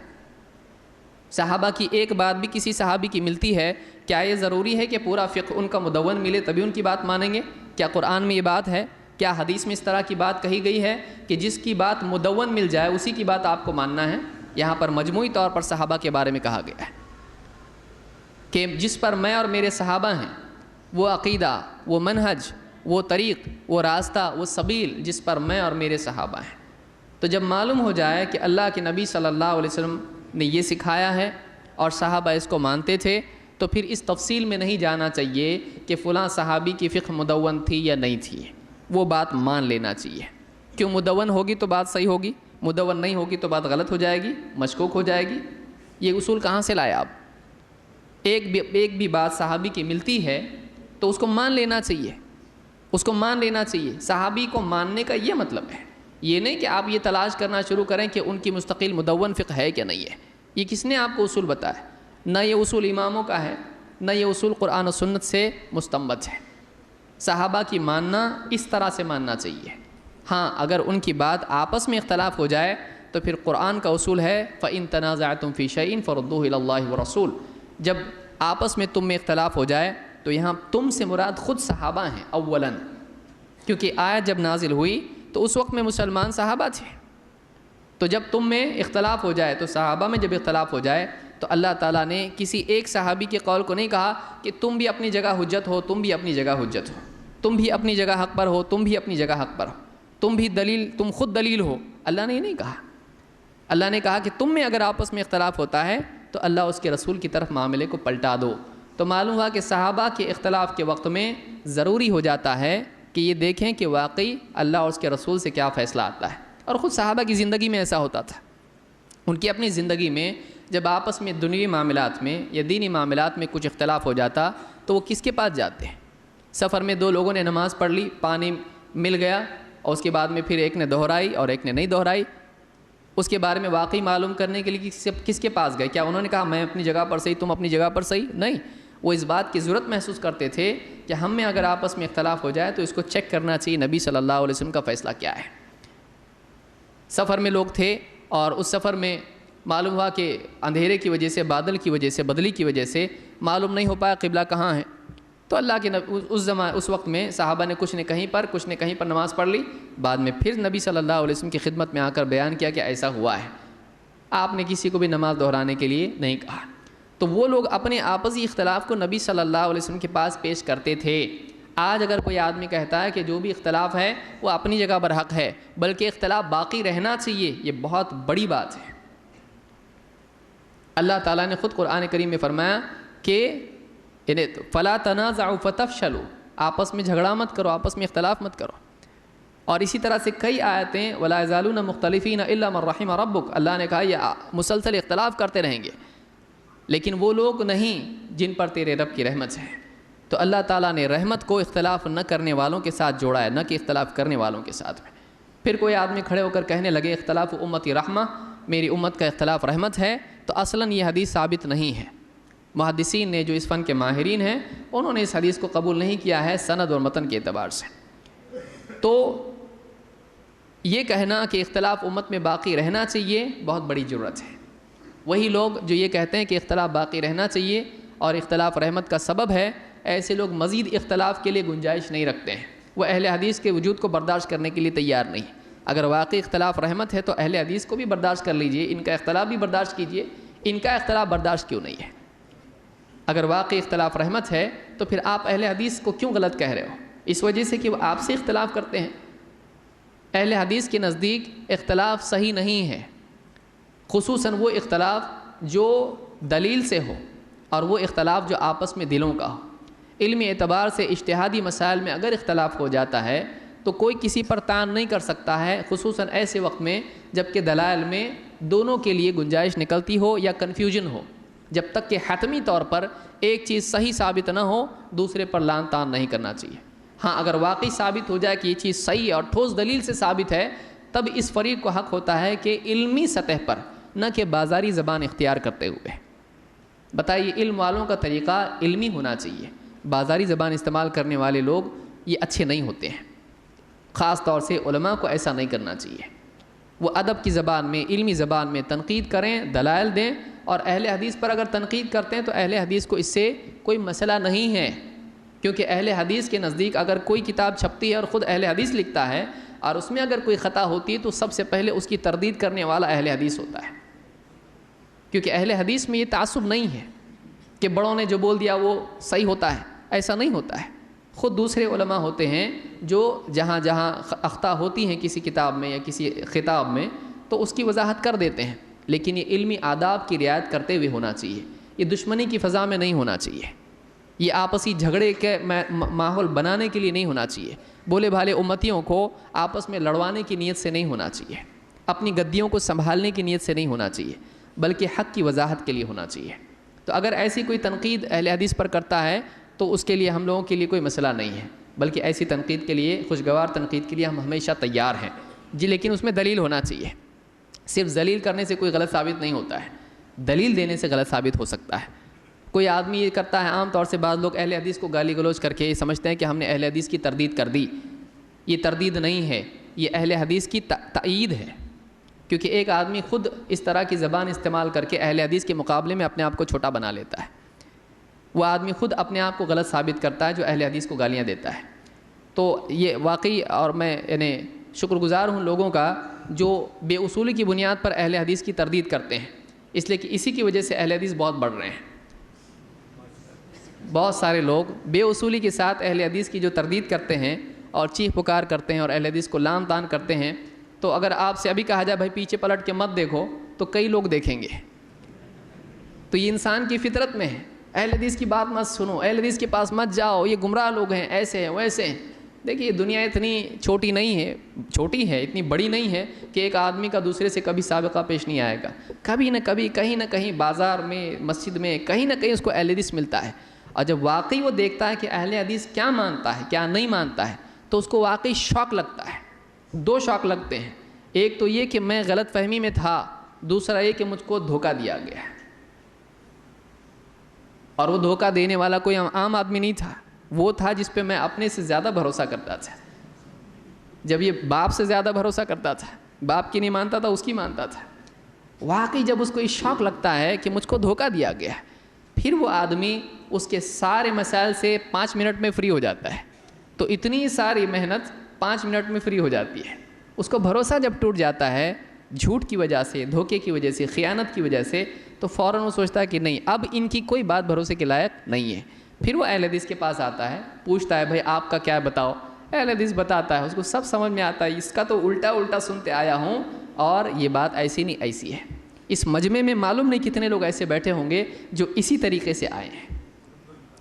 صحابہ کی ایک بات بھی کسی صحابی کی ملتی ہے، کیا یہ ضروری ہے کہ پورا فقہ ان کا مدون ملے تبھی ان کی بات مانیں گے؟ کیا قرآن میں یہ بات ہے؟ کیا حدیث میں اس طرح کی بات کہی گئی ہے کہ جس کی بات مدون مل جائے اسی کی بات آپ کو ماننا ہے؟ یہاں پر مجموعی طور پر صحابہ کے بارے میں کہا گیا ہے کہ جس پر میں اور میرے صحابہ ہیں، وہ عقیدہ، وہ منہج، وہ طریق، وہ راستہ، وہ سبیل جس پر میں اور میرے صحابہ ہیں۔ تو جب معلوم ہو جائے کہ اللہ کے نبی صلی اللہ علیہ وسلم نے یہ سکھایا ہے اور صحابہ اس کو مانتے تھے، تو پھر اس تفصیل میں نہیں جانا چاہیے کہ فلاں صحابی کی فقہ مدون تھی یا نہیں تھی، وہ بات مان لینا چاہیے۔ کیوں مدون ہوگی تو بات صحیح ہوگی، مدون نہیں ہوگی تو بات غلط ہو جائے گی، مشکوک ہو جائے گی۔ یہ اصول کہاں سے لائے آپ؟ ایک بھی بات صحابی کی ملتی ہے تو اس کو مان لینا چاہیے، اس کو مان لینا چاہیے۔ صحابی کو ماننے کا یہ مطلب ہے، یہ نہیں کہ آپ یہ تلاش کرنا شروع کریں کہ ان کی مستقل مدون فقہ ہے کہ نہیں ہے۔ یہ کس نے آپ کو اصول بتایا؟ نہ یہ اصول اماموں کا ہے، نہ یہ اصول قرآن و سنت سے مستنبط ہے۔ صحابہ کی ماننا اس طرح سے ماننا چاہیے۔ ہاں اگر ان کی بات آپس میں اختلاف ہو جائے تو پھر قرآن کا اصول ہے فَإِن تَنَازَعْتُمْ فِي شَيْءٍ فَرُدُّوهُ إِلَى اللَّهِ وَرَسُولِهِ، جب آپس میں تم میں اختلاف ہو جائے تو یہاں تم سے مراد خود صحابہ ہیں اولاً، کیونکہ آیت جب نازل ہوئی تو اس وقت میں مسلمان صحابہ تھے۔ تو جب تم میں اختلاف ہو جائے، تو صحابہ میں جب اختلاف ہو جائے تو اللہ تعالیٰ نے کسی ایک صحابی کے قول کو نہیں کہا کہ تم بھی اپنی جگہ حجت ہو، تم بھی اپنی جگہ حجت ہو، تم بھی اپنی جگہ حق پر ہو، تم بھی اپنی جگہ حق پر ہو، تم بھی دلیل، تم خود دلیل ہو۔ اللہ نے یہ نہیں کہا۔ اللہ نے کہا کہ تم میں اگر آپس میں اختلاف ہوتا ہے تو اللہ اس کے رسول کی طرف معاملے کو پلٹا دو۔ تو معلوم ہوا کہ صحابہ کے اختلاف کے وقت میں ضروری ہو جاتا ہے کہ یہ دیکھیں کہ واقعی اللہ اور اس کے رسول سے کیا فیصلہ آتا ہے۔ اور خود صحابہ کی زندگی میں ایسا ہوتا تھا، ان کی اپنی زندگی میں جب آپس میں دنیوی معاملات میں یا دینی معاملات میں کچھ اختلاف ہو جاتا تو وہ کس کے پاس جاتے ہیں؟ سفر میں دو لوگوں نے نماز پڑھ لی، پانی مل گیا اور اس کے بعد میں پھر ایک نے دہرائی اور ایک نے نہیں دہرائی، اس کے بارے میں واقعی معلوم کرنے کے لیے کس کے پاس گئے؟ کیا انہوں نے کہا میں اپنی جگہ پر صحیح، تم اپنی جگہ پر صحیح؟ نہیں، وہ اس بات کی ضرورت محسوس کرتے تھے کہ ہم میں اگر آپس میں اختلاف ہو جائے تو اس کو چیک کرنا چاہیے نبی صلی اللہ علیہ وسلم کا فیصلہ کیا ہے۔ سفر میں لوگ تھے اور اس سفر میں معلوم ہوا کہ اندھیرے کی وجہ سے، بادل کی وجہ سے، بدلی کی وجہ سے معلوم نہیں ہو پایا قبلہ کہاں ہے، تو اللہ کے اس وقت میں صحابہ نے کچھ نے کہیں پر نماز پڑھ لی، بعد میں پھر نبی صلی اللہ علیہ وسلم کی خدمت میں آ کر بیان کیا کہ ایسا ہوا ہے، آپ نے کسی کو بھی نماز دہرانے کے لیے نہیں کہا۔ تو وہ لوگ اپنے آپسی اختلاف کو نبی صلی اللہ علیہ وسلم کے پاس پیش کرتے تھے۔ آج اگر کوئی آدمی کہتا ہے کہ جو بھی اختلاف ہے وہ اپنی جگہ پر حق ہے، بلکہ اختلاف باقی رہنا چاہیے، یہ بہت بڑی بات ہے۔ اللہ تعالیٰ نے خود قرآن کریم میں فرمایا کہ فَلَا تَنَازَعُوا فَتَفْشَلُوا، آپس میں جھگڑا مت کرو، آپس میں اختلاف مت کرو۔ اور اسی طرح سے کئی آیتیں وَلَا يَزَالُونَ مُخْتَلِفِينَ إِلَّا مَن رَحِمَ رَبُّكَ، اللہ نے کہا یہ مسلسل اختلاف کرتے رہیں گے، لیکن وہ لوگ نہیں جن پر تیرے رب کی رحمت ہے۔ تو اللہ تعالیٰ نے رحمت کو اختلاف نہ کرنے والوں کے ساتھ جوڑا ہے، نہ کہ اختلاف کرنے والوں کے ساتھ میں۔ پھر کوئی آدمی کھڑے ہو کر کہنے لگے اختلاف امتی رحمہ، میری امت کا اختلاف رحمت ہے، تو اصلاً یہ حدیث ثابت نہیں ہے۔ محدثین نے جو اس فن کے ماہرین ہیں انہوں نے اس حدیث کو قبول نہیں کیا ہے سند اور متن کے اعتبار سے۔ تو یہ کہنا کہ اختلاف امت میں باقی رہنا چاہیے بہت بڑی جرت ہے۔ وہی لوگ جو یہ کہتے ہیں کہ اختلاف باقی رہنا چاہیے اور اختلاف رحمت کا سبب ہے، ایسے لوگ مزید اختلاف کے لیے گنجائش نہیں رکھتے ہیں، وہ اہل حدیث کے وجود کو برداشت کرنے کے لیے تیار نہیں۔ اگر واقعی اختلاف رحمت ہے تو اہل حدیث کو بھی برداشت کر لیجئے، ان کا اختلاف بھی برداشت کیجئے، ان کا اختلاف برداشت کیوں نہیں ہے؟ اگر واقعی اختلاف رحمت ہے تو پھر آپ اہل حدیث کو کیوں غلط کہہ رہے ہو؟ اس وجہ سے کہ وہ آپ سے اختلاف کرتے ہیں۔ اہل حدیث کے نزدیک اختلاف صحیح نہیں ہے، خصوصاً وہ اختلاف جو دلیل سے ہو اور وہ اختلاف جو آپس میں دلوں کا ہو۔ علمی اعتبار سے اجتہادی مسائل میں اگر اختلاف ہو جاتا ہے تو کوئی کسی پر طعن نہیں کر سکتا ہے، خصوصاً ایسے وقت میں جب کہ دلائل میں دونوں کے لیے گنجائش نکلتی ہو یا کنفیوژن ہو۔ جب تک کہ حتمی طور پر ایک چیز صحیح ثابت نہ ہو دوسرے پر لعن طعن نہیں کرنا چاہیے۔ ہاں اگر واقعی ثابت ہو جائے کہ یہ چیز صحیح ہے اور ٹھوس دلیل سے ثابت ہے، تب اس فریق کو حق ہوتا ہے کہ علمی سطح پر، نہ کہ بازاری زبان اختیار کرتے ہوئے۔ بتائیے، علم والوں کا طریقہ علمی ہونا چاہیے، بازاری زبان استعمال کرنے والے لوگ یہ اچھے نہیں ہوتے ہیں۔ خاص طور سے علماء کو ایسا نہیں کرنا چاہیے، وہ ادب کی زبان میں، علمی زبان میں تنقید کریں، دلائل دیں، اور اہل حدیث پر اگر تنقید کرتے ہیں تو اہل حدیث کو اس سے کوئی مسئلہ نہیں ہے، کیونکہ اہل حدیث کے نزدیک اگر کوئی کتاب چھپتی ہے اور خود اہل حدیث لکھتا ہے اور اس میں اگر کوئی خطا ہوتی ہے تو سب سے پہلے اس کی تردید کرنے والا اہل حدیث ہوتا ہے، کیونکہ اہل حدیث میں یہ تعصب نہیں ہے کہ بڑوں نے جو بول دیا وہ صحیح ہوتا ہے، ایسا نہیں ہوتا ہے۔ خود دوسرے علماء ہوتے ہیں جو جہاں جہاں اخطاء ہوتی ہیں کسی کتاب میں یا کسی خطاب میں تو اس کی وضاحت کر دیتے ہیں، لیکن یہ علمی آداب کی رعایت کرتے ہوئے ہونا چاہیے، یہ دشمنی کی فضا میں نہیں ہونا چاہیے، یہ آپسی جھگڑے کے ماحول بنانے کے لیے نہیں ہونا چاہیے، بولے بھالے امتیوں کو آپس میں لڑوانے کی نیت سے نہیں ہونا چاہیے، اپنی گدیوں کو سنبھالنے کی نیت سے نہیں ہونا چاہیے، بلکہ حق کی وضاحت کے لیے ہونا چاہیے۔ تو اگر ایسی کوئی تنقید اہل حدیث پر کرتا ہے تو اس کے لیے ہم لوگوں کے لیے کوئی مسئلہ نہیں ہے، بلکہ ایسی تنقید کے لیے، خوشگوار تنقید کے لیے ہم ہمیشہ تیار ہیں جی، لیکن اس میں دلیل ہونا چاہیے۔ صرف ذلیل کرنے سے کوئی غلط ثابت نہیں ہوتا ہے، دلیل دینے سے غلط ثابت ہو سکتا ہے۔ کوئی آدمی یہ کرتا ہے، عام طور سے بعض لوگ اہل حدیث کو گالی گلوچ کر کے یہ سمجھتے ہیں کہ ہم نے اہل حدیث کی تردید کر دی، یہ تردید نہیں ہے، یہ اہل حدیث کی تائید ہے، کیونکہ ایک آدمی خود اس طرح کی زبان استعمال کر کے اہل حدیث کے مقابلے میں اپنے آپ کو چھوٹا بنا لیتا ہے، وہ آدمی خود اپنے آپ کو غلط ثابت کرتا ہے جو اہل حدیث کو گالیاں دیتا ہے۔ تو یہ واقعی، اور میں شکر گزار ہوں لوگوں کا جو بے اصولی کی بنیاد پر اہل حدیث کی تردید کرتے ہیں، اس لیے کہ اسی کی وجہ سے اہل حدیث بہت بڑھ رہے ہیں۔ بہت سارے لوگ بے اصولی کے ساتھ اہل حدیث کی جو تردید کرتے ہیں اور چیخ پکار کرتے ہیں اور اہل حدیث کو لعن طعن کرتے ہیں، تو اگر آپ سے ابھی کہا جائے بھائی پیچھے پلٹ کے مت دیکھو تو کئی لوگ دیکھیں گے۔ تو یہ انسان کی فطرت میں ہے، اہل حدیث کی بات مت سنو، اہل حدیث کے پاس مت جاؤ، یہ گمراہ لوگ ہیں، ایسے ہیں ویسے ہیں۔ دیکھیے دنیا اتنی چھوٹی نہیں ہے، چھوٹی ہے، اتنی بڑی نہیں ہے کہ ایک آدمی کا دوسرے سے کبھی سابقہ پیش نہیں آئے گا، کبھی نہ کبھی کہیں نہ کہیں بازار میں، مسجد میں، کہیں نہ کہیں اس کو اہل حدیث ملتا ہے، اور جب واقعی وہ دیکھتا ہے کہ اہل حدیث کیا مانتا ہے کیا نہیں مانتا ہے تو اس کو واقعی شوق لگتا ہے۔ دو شوق لگتے ہیں، ایک تو یہ کہ میں غلط فہمی میں تھا، دوسرا یہ کہ مجھ کو دھوکہ دیا گیا ہے۔ اور وہ دھوکہ دینے والا کوئی عام آدمی نہیں تھا، وہ تھا جس پہ میں اپنے سے زیادہ بھروسہ کرتا تھا. جب یہ باپ سے زیادہ بھروسہ کرتا تھا، باپ کی نہیں مانتا تھا، اس کی مانتا تھا. واقعی جب اس کو یہ شوق لگتا ہے کہ مجھ کو دھوکہ دیا گیا ہے، پھر وہ آدمی اس کے سارے مسائل سے 5 منٹ میں فری ہو جاتا ہے. تو اتنی ساری محنت 5 منٹ میں فری ہو جاتی ہے. اس کو بھروسہ جب ٹوٹ جاتا ہے جھوٹ کی وجہ سے، دھوکے کی وجہ سے، خیانت کی وجہ سے، تو فوراً وہ سوچتا ہے کہ نہیں، اب ان کی کوئی بات بھروسے کے لائق نہیں ہے. پھر وہ اہل حدیث کے پاس آتا ہے، پوچھتا ہے بھائی آپ کا کیا بتاؤ. اہل حدیث بتاتا ہے، اس کو سب سمجھ میں آتا ہے، اس کا تو الٹا سنتے آیا ہوں اور یہ بات ایسی نہیں ایسی ہے. اس مجمع میں معلوم نہیں کتنے لوگ ایسے بیٹھے ہوں گے جو اسی طریقے سے آئے ہیں.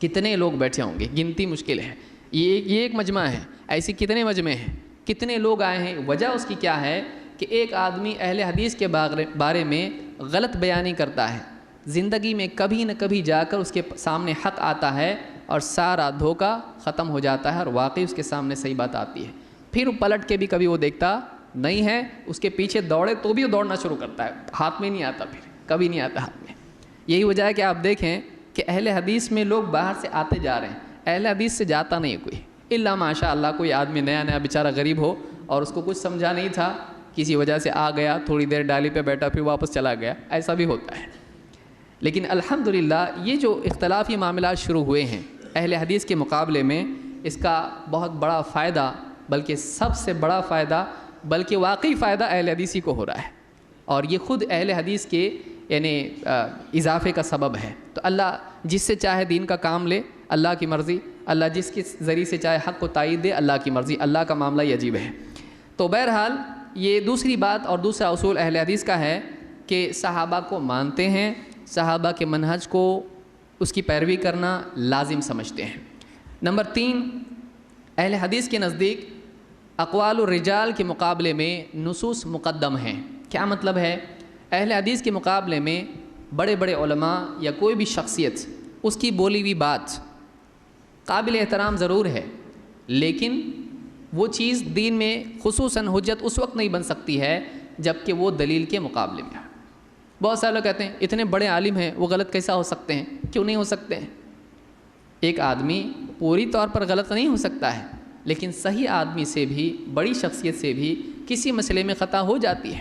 کتنے لوگ بیٹھے ہوں گے، گنتی مشکل ہے. یہ ایک مجمع ہے، ایسے کتنے مجمع ہیں، کتنے لوگ آئے ہیں. وجہ اس کی کیا ہے کہ ایک آدمی اہل حدیث کے بارے میں غلط بیانی کرتا ہے، زندگی میں کبھی نہ کبھی جا کر اس کے سامنے حق آتا ہے اور سارا دھوکہ ختم ہو جاتا ہے اور واقعی اس کے سامنے صحیح بات آتی ہے. پھر پلٹ کے بھی کبھی وہ دیکھتا نہیں ہے، اس کے پیچھے دوڑے تو بھی وہ دوڑنا شروع کرتا ہے، ہاتھ میں نہیں آتا، پھر کبھی نہیں آتا ہاتھ میں. یہی وجہ ہے کہ آپ دیکھیں کہ اہل حدیث میں لوگ باہر سے آتے جا رہے ہیں، اہل حدیث سے جاتا نہیں کوئی، الا ماشاء اللہ کوئی آدمی نیا بیچارہ غریب ہو اور اس کو کچھ سمجھا نہیں تھا، کسی وجہ سے آ گیا، تھوڑی دیر ڈالی پہ بیٹھا پھر واپس چلا گیا، ایسا بھی ہوتا ہے. لیکن الحمدللہ یہ جو اختلافی معاملات شروع ہوئے ہیں اہل حدیث کے مقابلے میں، اس کا بہت بڑا فائدہ، بلکہ سب سے بڑا فائدہ، بلکہ واقعی فائدہ اہل حدیثی کو ہو رہا ہے. اور یہ خود اہل حدیث کے یعنی اضافے کا سبب ہے. تو اللہ جس سے چاہے دین کا کام لے، اللہ کی مرضی. اللہ جس کے ذریعے سے چاہے حق کو تائید دے، اللہ کی مرضی. اللہ کا معاملہ یہ عجیب ہے. تو بہرحال یہ دوسری بات اور دوسرا اصول اہل حدیث کا ہے کہ صحابہ کو مانتے ہیں، صحابہ کے منہج کو، اس کی پیروی کرنا لازم سمجھتے ہیں. نمبر 3، اہل حدیث کے نزدیک اقوال الرجال کے مقابلے میں نصوص مقدم ہیں. کیا مطلب ہے؟ اہل حدیث کے مقابلے میں بڑے بڑے علماء یا کوئی بھی شخصیت، اس کی بولی ہوئی بات قابل احترام ضرور ہے، لیکن وہ چیز دین میں خصوصاً حجت اس وقت نہیں بن سکتی ہے جب کہ وہ دلیل کے مقابلے میں. بہت سارے لوگ کہتے ہیں اتنے بڑے عالم ہیں، وہ غلط کیسا ہو سکتے ہیں؟ کیوں نہیں ہو سکتے ہیں؟ ایک آدمی پوری طور پر غلط نہیں ہو سکتا ہے، لیکن صحیح آدمی سے بھی، بڑی شخصیت سے بھی کسی مسئلے میں خطا ہو جاتی ہے.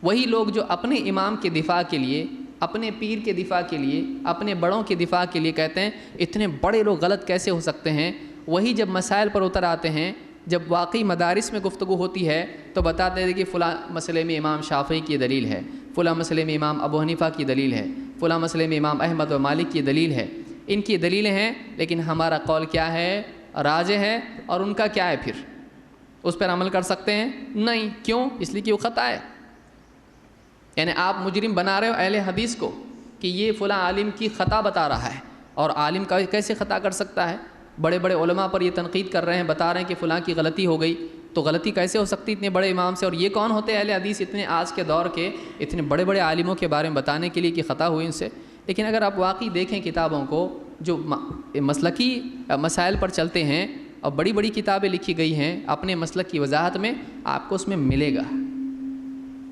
وہی لوگ جو اپنے امام کے دفاع کے لیے، اپنے پیر کے دفاع کے لیے، اپنے بڑوں کے دفاع کے لیے کہتے ہیں اتنے بڑے لوگ غلط کیسے ہو سکتے ہیں، وہی جب مسائل پر اتر آتے ہیں، جب واقعی مدارس میں گفتگو ہوتی ہے تو بتاتے ہیں کہ فلاں مسئلے میں امام شافعی کی دلیل ہے، فلاں مسئلے میں امام ابو حنیفہ کی دلیل ہے، فلاں مسئلے میں امام احمد و مالک کی دلیل ہے. ان کی دلیلیں ہیں، لیکن ہمارا قول کیا ہے؟ راجح ہے. اور ان کا کیا ہے؟ پھر اس پر عمل کر سکتے ہیں؟ نہیں. کیوں؟ اس لیے کہ وہ خطا ہے. یعنی آپ مجرم بنا رہے ہو اہل حدیث کو کہ یہ فلاں عالم کی خطا بتا رہا ہے، اور عالم کا کیسے خطا کر سکتا ہے؟ بڑے بڑے علماء پر یہ تنقید کر رہے ہیں، بتا رہے ہیں کہ فلاں کی غلطی ہو گئی، تو غلطی کیسے ہو سکتی اتنے بڑے امام سے؟ اور یہ کون ہوتے ہیں اہل حدیث اتنے آج کے دور کے اتنے بڑے بڑے عالموں کے بارے میں بتانے کے لیے کہ خطا ہوئی ان سے؟ لیکن اگر آپ واقعی دیکھیں کتابوں کو جو مسلکی مسائل پر چلتے ہیں اور بڑی بڑی کتابیں لکھی گئی ہیں اپنے مسلک کی وضاحت میں، آپ کو اس میں ملے گا.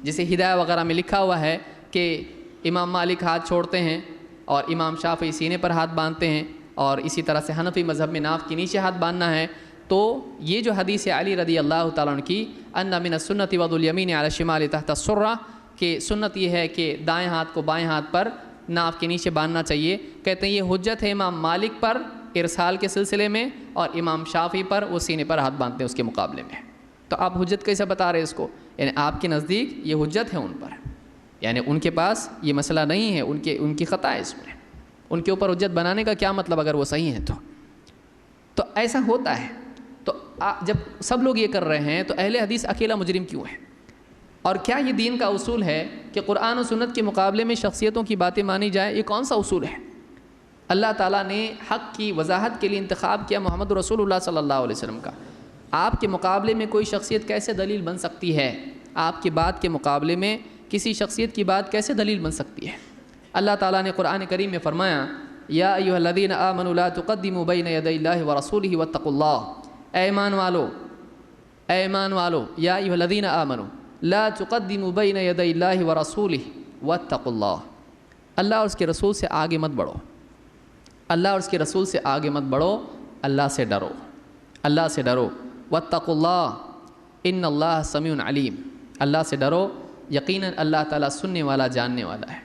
جیسے ہدایہ وغیرہ میں لکھا ہوا ہے کہ امام مالک ہاتھ چھوڑتے ہیں اور امام شافعی سینے پر ہاتھ باندھتے ہیں، اور اسی طرح سے حنفی مذہب میں ناف کے نیچے ہاتھ باندھنا ہے. تو یہ جو حدیث علی رضی اللہ تعالیٰ عنہ کی ان من السنت وضع الیمین علی الشمال تحت السرہ، کہ سنت یہ ہے کہ دائیں ہاتھ کو بائیں ہاتھ پر ناف کے نیچے باندھنا چاہیے. کہتے ہیں یہ حجت ہے امام مالک پر ارسال کے سلسلے میں، اور امام شافعی پر وہ سینے پر ہاتھ باندھتے ہیں اس کے مقابلے میں. تو آپ حجت کیسے بتا رہے ہیں اس کو؟ یعنی آپ کے نزدیک یہ حجت ہے ان پر، یعنی ان کے پاس یہ مسئلہ نہیں ہے، ان کی خطا ہے اس میں. ان کے اوپر حجت بنانے کا کیا مطلب اگر وہ صحیح ہیں تو ایسا ہوتا ہے. تو جب سب لوگ یہ کر رہے ہیں تو اہل حدیث اکیلا مجرم کیوں ہے؟ اور کیا یہ دین کا اصول ہے کہ قرآن و سنت کے مقابلے میں شخصیتوں کی باتیں مانی جائیں؟ یہ کون سا اصول ہے؟ اللہ تعالیٰ نے حق کی وضاحت کے لیے انتخاب کیا محمد رسول اللہ صلی اللہ علیہ وسلم کا. آپ کے مقابلے میں کوئی شخصیت کیسے دلیل بن سکتی ہے؟ آپ کی بات کے مقابلے میں کسی شخصیت کی بات کیسے دلیل بن سکتی ہے؟ اللہ تعالیٰ نے قرآن کریم میں فرمایا یا ایھا الذین آمنوا لا تقدموا بین یدی اللہ ورسولہ واتقوا اللہ. اے ایمان والو یا ایھا الذین آمنوا لا تقدموا بین یدی اللہ ورسولہ واتقوا اللہ. اللہ اور اس کے رسول سے آگے مت بڑھو، اللہ اور اس کے رسول سے آگے مت بڑھو، اللہ سے ڈرو، اللہ سے ڈرو۔ واتقوا اللہ ان اللہ سمیع علیم، اللہ سے ڈرو، یقیناً اللہ تعالیٰ سننے والا جاننے والا ہے،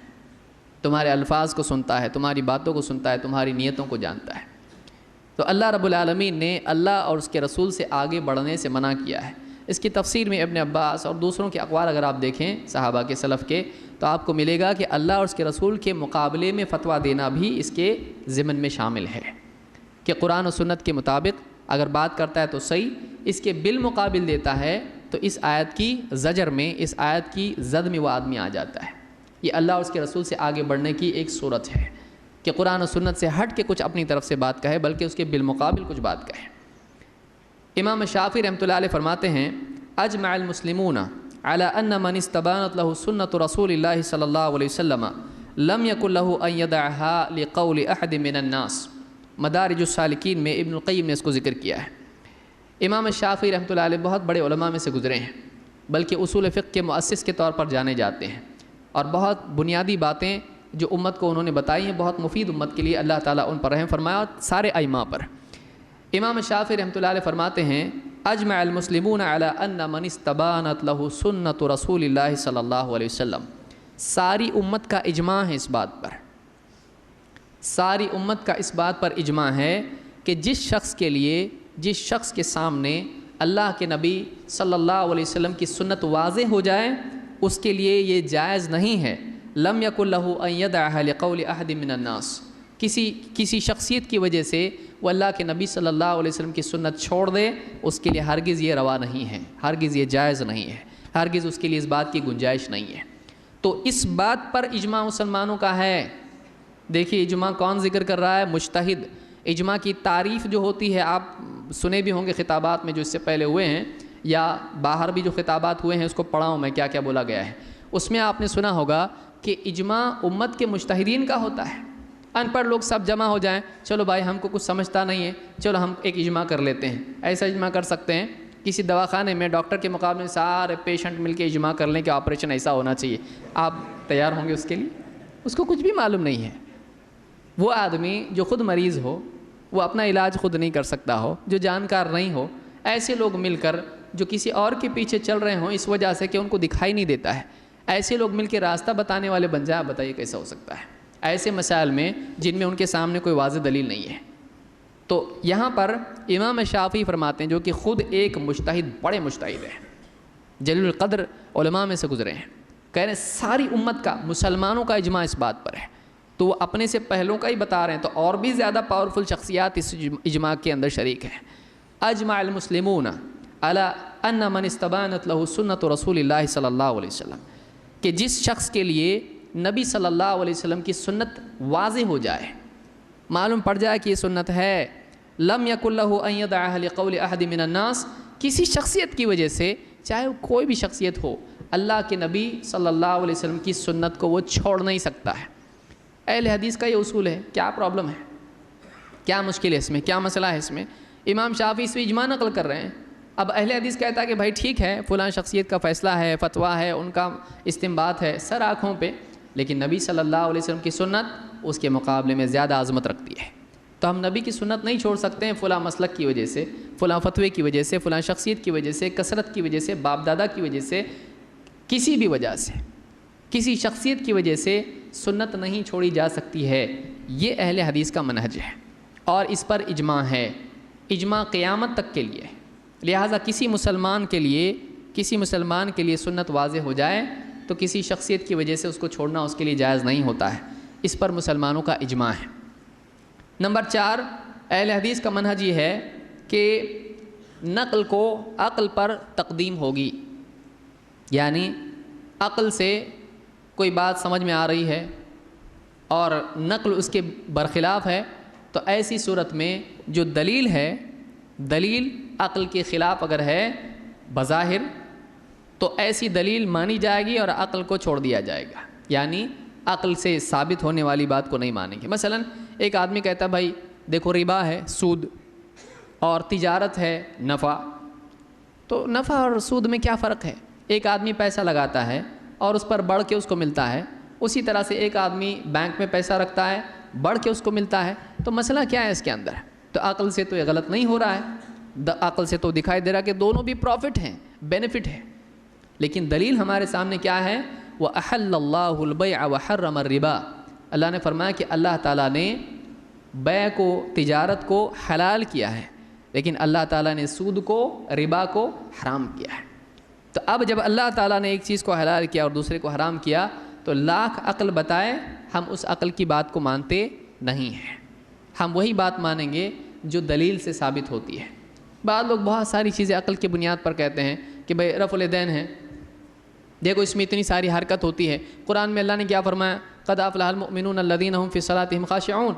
تمہارے الفاظ کو سنتا ہے، تمہاری باتوں کو سنتا ہے، تمہاری نیتوں کو جانتا ہے۔ تو اللہ رب العالمین نے اللہ اور اس کے رسول سے آگے بڑھنے سے منع کیا ہے۔ اس کی تفسیر میں ابن عباس اور دوسروں کے اقوال اگر آپ دیکھیں صحابہ کے سلف کے، تو آپ کو ملے گا کہ اللہ اور اس کے رسول کے مقابلے میں فتویٰ دینا بھی اس کے ضمن میں شامل ہے، کہ قرآن و سنت کے مطابق اگر بات کرتا ہے تو صحیح، اس کے بالمقابل دیتا ہے تو اس آیت کی زجر میں، اس آیت کی زد میں وہ آدمی آ جاتا ہے۔ یہ اللہ اور اس کے رسول سے آگے بڑھنے کی ایک صورت ہے کہ قرآن و سنت سے ہٹ کے کچھ اپنی طرف سے بات کہے، بلکہ اس کے بالمقابل کچھ بات کہے۔ امام شافعی رحمۃ اللہ علیہ فرماتے ہیں اجمع المسلمون علی ان من استبانت له سنت رسول اللہ صلی اللہ علیہ وسلم لم یکن له ان یدعها لقول احد من الناس۔ مدارج السالکین میں ابن القیم نے اس کو ذکر کیا ہے۔ امام شافعی رحمۃ اللہ علیہ بہت بڑے علماء میں سے گزرے ہیں، بلکہ اصول فقہ کے مؤسس کے طور پر جانے جاتے ہیں، اور بہت بنیادی باتیں جو امت کو انہوں نے بتائی ہیں بہت مفید امت کے لیے، اللہ تعالیٰ ان پر رحم فرمایا، اور سارے ائمہ پر۔ امام شافعی رحمۃ اللہ علیہ فرماتے ہیں اجمع المسلمون علی ان من استبانت له سنت رسول اللہ صلی اللہ علیہ وسلم، ساری امت کا اجماع ہے اس بات پر، ساری امت کا اس بات پر اجماع ہے کہ جس شخص کے لیے، جس شخص کے سامنے اللہ کے نبی صلی اللہ علیہ وسلم کی سنت واضح ہو جائے، اس کے لیے یہ جائز نہیں ہے لم یکن له ان یدعها لقول احد من الناس، کسی شخصیت کی وجہ سے وہ اللہ کے نبی صلی اللہ علیہ وسلم کی سنت چھوڑ دے، اس کے لیے ہرگز یہ روا نہیں ہے، ہرگز یہ جائز نہیں ہے، ہرگز اس کے لیے اس بات کی گنجائش نہیں ہے۔ تو اس بات پر اجماع مسلمانوں کا ہے۔ دیکھیے اجماع کون ذکر کر رہا ہے؟ مجتہد۔ اجماع کی تعریف جو ہوتی ہے، آپ سنے بھی ہوں گے خطابات میں جو اس سے پہلے ہوئے ہیں، یا باہر بھی جو خطابات ہوئے ہیں اس کو پڑھا ہوں میں، کیا کیا بولا گیا ہے۔ اس میں آپ نے سنا ہوگا کہ اجماع امت کے مجتہدین کا ہوتا ہے۔ ان پڑھ لوگ سب جمع ہو جائیں، چلو بھائی ہم کو کچھ سمجھتا نہیں ہے، چلو ہم ایک اجماع کر لیتے ہیں۔ ایسا اجماع کر سکتے ہیں کسی دواخانے میں ڈاکٹر کے مقابلے میں سارے پیشنٹ مل کے اجماع کر لیں کہ آپریشن ایسا ہونا چاہیے، آپ تیار ہوں گے اس کے لیے؟ اس کو کچھ بھی معلوم نہیں ہے۔ وہ آدمی جو خود مریض ہو، وہ اپنا علاج خود نہیں کر سکتا ہو، جو جانکار نہیں ہو، ایسے لوگ مل کر جو کسی اور کے پیچھے چل رہے ہوں اس وجہ سے کہ ان کو دکھائی نہیں دیتا ہے، ایسے لوگ مل کے راستہ بتانے والے بن جائے، بتائیے کیسا ہو سکتا ہے ایسے مسائل میں جن میں ان کے سامنے کوئی واضح دلیل نہیں ہے۔ تو یہاں پر امام شافعی فرماتے ہیں، جو کہ خود ایک مجتہد، بڑے مجتہد ہیں، جلیل القدر علماء میں سے گزرے ہیں، کہہ رہے ہیں ساری امت کا، مسلمانوں کا اجماع اس بات پر ہے۔ تو وہ اپنے سے پہلوں کا ہی بتا رہے ہیں، تو اور بھی زیادہ پاورفل شخصیات اس اجماع کے اندر شریک ہیں۔ اجمع المسلمون علی ان من استبانت له سنت رسول اللہ صلی اللہ علیہ وسلم، کہ جس شخص کے لیے نبی صلی اللہ علیہ وسلم کی سنت واضح ہو جائے، معلوم پڑ جائے کہ یہ سنت ہے، لم یکن له ان یدعها لقول احد من الناس، کسی شخصیت کی وجہ سے، چاہے وہ کوئی بھی شخصیت ہو، اللہ کے نبی صلی اللہ علیہ وسلم کی سنت کو وہ چھوڑ نہیں سکتا ہے۔ اہل حدیث کا یہ اصول ہے۔ کیا پرابلم ہے، کیا مشکل ہے اس میں، کیا مسئلہ ہے اس میں؟ امام شافعی اس پہ اجماع نقل کر رہے ہیں۔ اب اہل حدیث کہتا ہے کہ بھائی ٹھیک ہے، فلاں شخصیت کا فیصلہ ہے، فتویٰ ہے، ان کا استنباط ہے، سر آنکھوں پہ، لیکن نبی صلی اللہ علیہ وسلم کی سنت اس کے مقابلے میں زیادہ عظمت رکھتی ہے۔ تو ہم نبی کی سنت نہیں چھوڑ سکتے ہیں فلاں مسلک کی وجہ سے، فلاں فتوے کی وجہ سے، فلاں شخصیت کی وجہ سے، کثرت کی وجہ سے، باپ دادا کی وجہ سے، کسی بھی وجہ سے، کسی شخصیت کی وجہ سے سنت نہیں چھوڑی جا سکتی ہے۔ یہ اہل حدیث کا منہج ہے، اور اس پر اجماع ہے، اجماع قیامت تک کے لیے۔ لہٰذا کسی مسلمان کے لیے سنت واضح ہو جائے تو کسی شخصیت کی وجہ سے اس کو چھوڑنا اس کے لیے جائز نہیں ہوتا ہے۔ اس پر مسلمانوں کا اجماع ہے۔ نمبر 4، اہل حدیث کا منہج یہ ہے کہ نقل کو عقل پر تقدیم ہوگی، یعنی عقل سے کوئی بات سمجھ میں آ رہی ہے اور نقل اس کے برخلاف ہے، تو ایسی صورت میں جو دلیل ہے، دلیل عقل کے خلاف اگر ہے بظاہر، تو ایسی دلیل مانی جائے گی اور عقل کو چھوڑ دیا جائے گا، یعنی عقل سے ثابت ہونے والی بات کو نہیں مانیں گے۔ مثلا ایک آدمی کہتا ہے بھائی دیکھو ربا ہے، سود، اور تجارت ہے، نفع، تو نفع اور سود میں کیا فرق ہے؟ ایک آدمی پیسہ لگاتا ہے اور اس پر بڑھ کے اس کو ملتا ہے، اسی طرح سے ایک آدمی بینک میں پیسہ رکھتا ہے، بڑھ کے اس کو ملتا ہے، تو مسئلہ کیا ہے اس کے اندر؟ تو عقل سے تو یہ غلط نہیں ہو رہا ہے، عقل سے تو دکھائی دے رہا کہ دونوں بھی پروفٹ ہیں، بینیفٹ ہے، لیکن دلیل ہمارے سامنے کیا ہے؟ وَأَحَلَّ اللَّهُ الْبَيْعَ وَحَرَّمَ الرِّبَا، اللہ نے فرمایا کہ اللہ تعالیٰ نے بیع کو، تجارت کو حلال کیا ہے، لیکن اللہ تعالیٰ نے سود کو، ربا کو حرام کیا ہے۔ تو اب جب اللہ تعالیٰ نے ایک چیز کو حلال کیا اور دوسرے کو حرام کیا، تو لاکھ عقل بتائے ہم اس عقل کی بات کو مانتے نہیں ہیں، ہم وہی بات مانیں گے جو دلیل سے ثابت ہوتی ہے۔ بعض لوگ بہت ساری چیزیں عقل کی بنیاد پر کہتے ہیں کہ بھئی رفع الیدین ہے، دیکھو اس میں اتنی ساری حرکت ہوتی ہے، قرآن میں اللہ نے کیا فرمایا؟ قد افلح المؤمنون الذین هم فی صلاتهم خاشعون،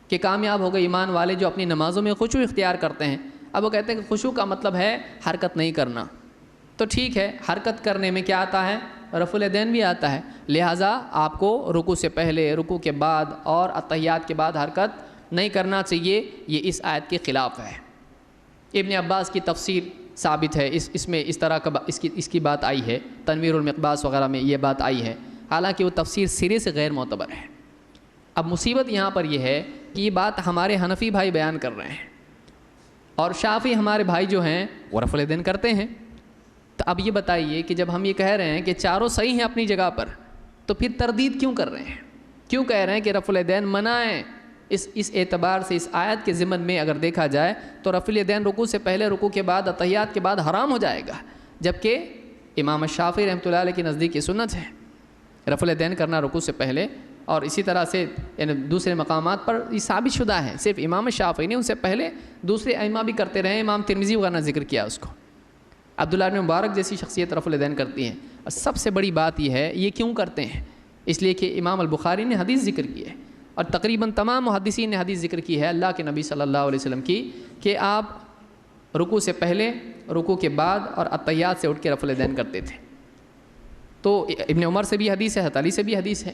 کہ کامیاب ہو گئے ایمان والے جو اپنی نمازوں میں خشوع اختیار کرتے ہیں۔ اب وہ کہتے ہیں کہ خشوع کا مطلب ہے حرکت نہیں کرنا، تو ٹھیک ہے، حرکت کرنے میں کیا آتا ہے؟ رفع الیدین بھی آتا ہے، لہٰذا آپ کو رکوع سے پہلے، رکوع کے بعد اور اتحیات کے بعد حرکت نہیں کرنا چاہیے، یہ اس آیت کے خلاف ہے۔ ابن عباس کی تفسیر ثابت ہے، اس میں اس طرح کا اس کی بات آئی ہے، تنویر المقباس وغیرہ میں یہ بات آئی ہے، حالانکہ وہ تفسیر سرے سے غیر معتبر ہے۔ اب مصیبت یہاں پر یہ ہے کہ یہ بات ہمارے حنفی بھائی بیان کر رہے ہیں، اور شافعی ہمارے بھائی جو ہیں وہ رفع الیدین کرتے ہیں۔ تو اب یہ بتائیے کہ جب ہم یہ کہہ رہے ہیں کہ چاروں صحیح ہیں اپنی جگہ پر، تو پھر تردید کیوں کر رہے ہیں؟ کیوں کہہ رہے ہیں کہ رفع الیدین منع ہے؟ اس اعتبار سے اس آیت کے ضمن میں اگر دیکھا جائے تو رفع الیدین رکوع سے پہلے، رکوع کے بعد، اتحیات کے بعد حرام ہو جائے گا، جبکہ امام شافعی رحمۃ اللہ علیہ کی نزدیک یہ سنت ہے رفع الیدین کرنا رکوع سے پہلے، اور اسی طرح سے یعنی دوسرے مقامات پر یہ ثابت شدہ ہے، صرف امام شافعی نہیں، ان سے پہلے دوسرے ائمہ بھی کرتے رہے، امام ترمذی وغیرہ نے ذکر کیا اس کو، عبداللہ بن مبارک جیسی شخصیت رفع الیدین کرتی ہیں۔ اور سب سے بڑی بات یہ ہے، یہ کیوں کرتے ہیں؟ اس لیے کہ امام البخاری نے حدیث ذکر کی ہے، اور تقریباً تمام محدثین نے حدیث ذکر کی ہے اللہ کے نبی صلی اللہ علیہ وسلم کی، کہ آپ رکوع سے پہلے، رکوع کے بعد اور اتحیات سے اٹھ کے رفع الیدین کرتے تھے۔ تو ابن عمر سے بھی حدیث ہے، حضرت علی سے بھی حدیث ہے،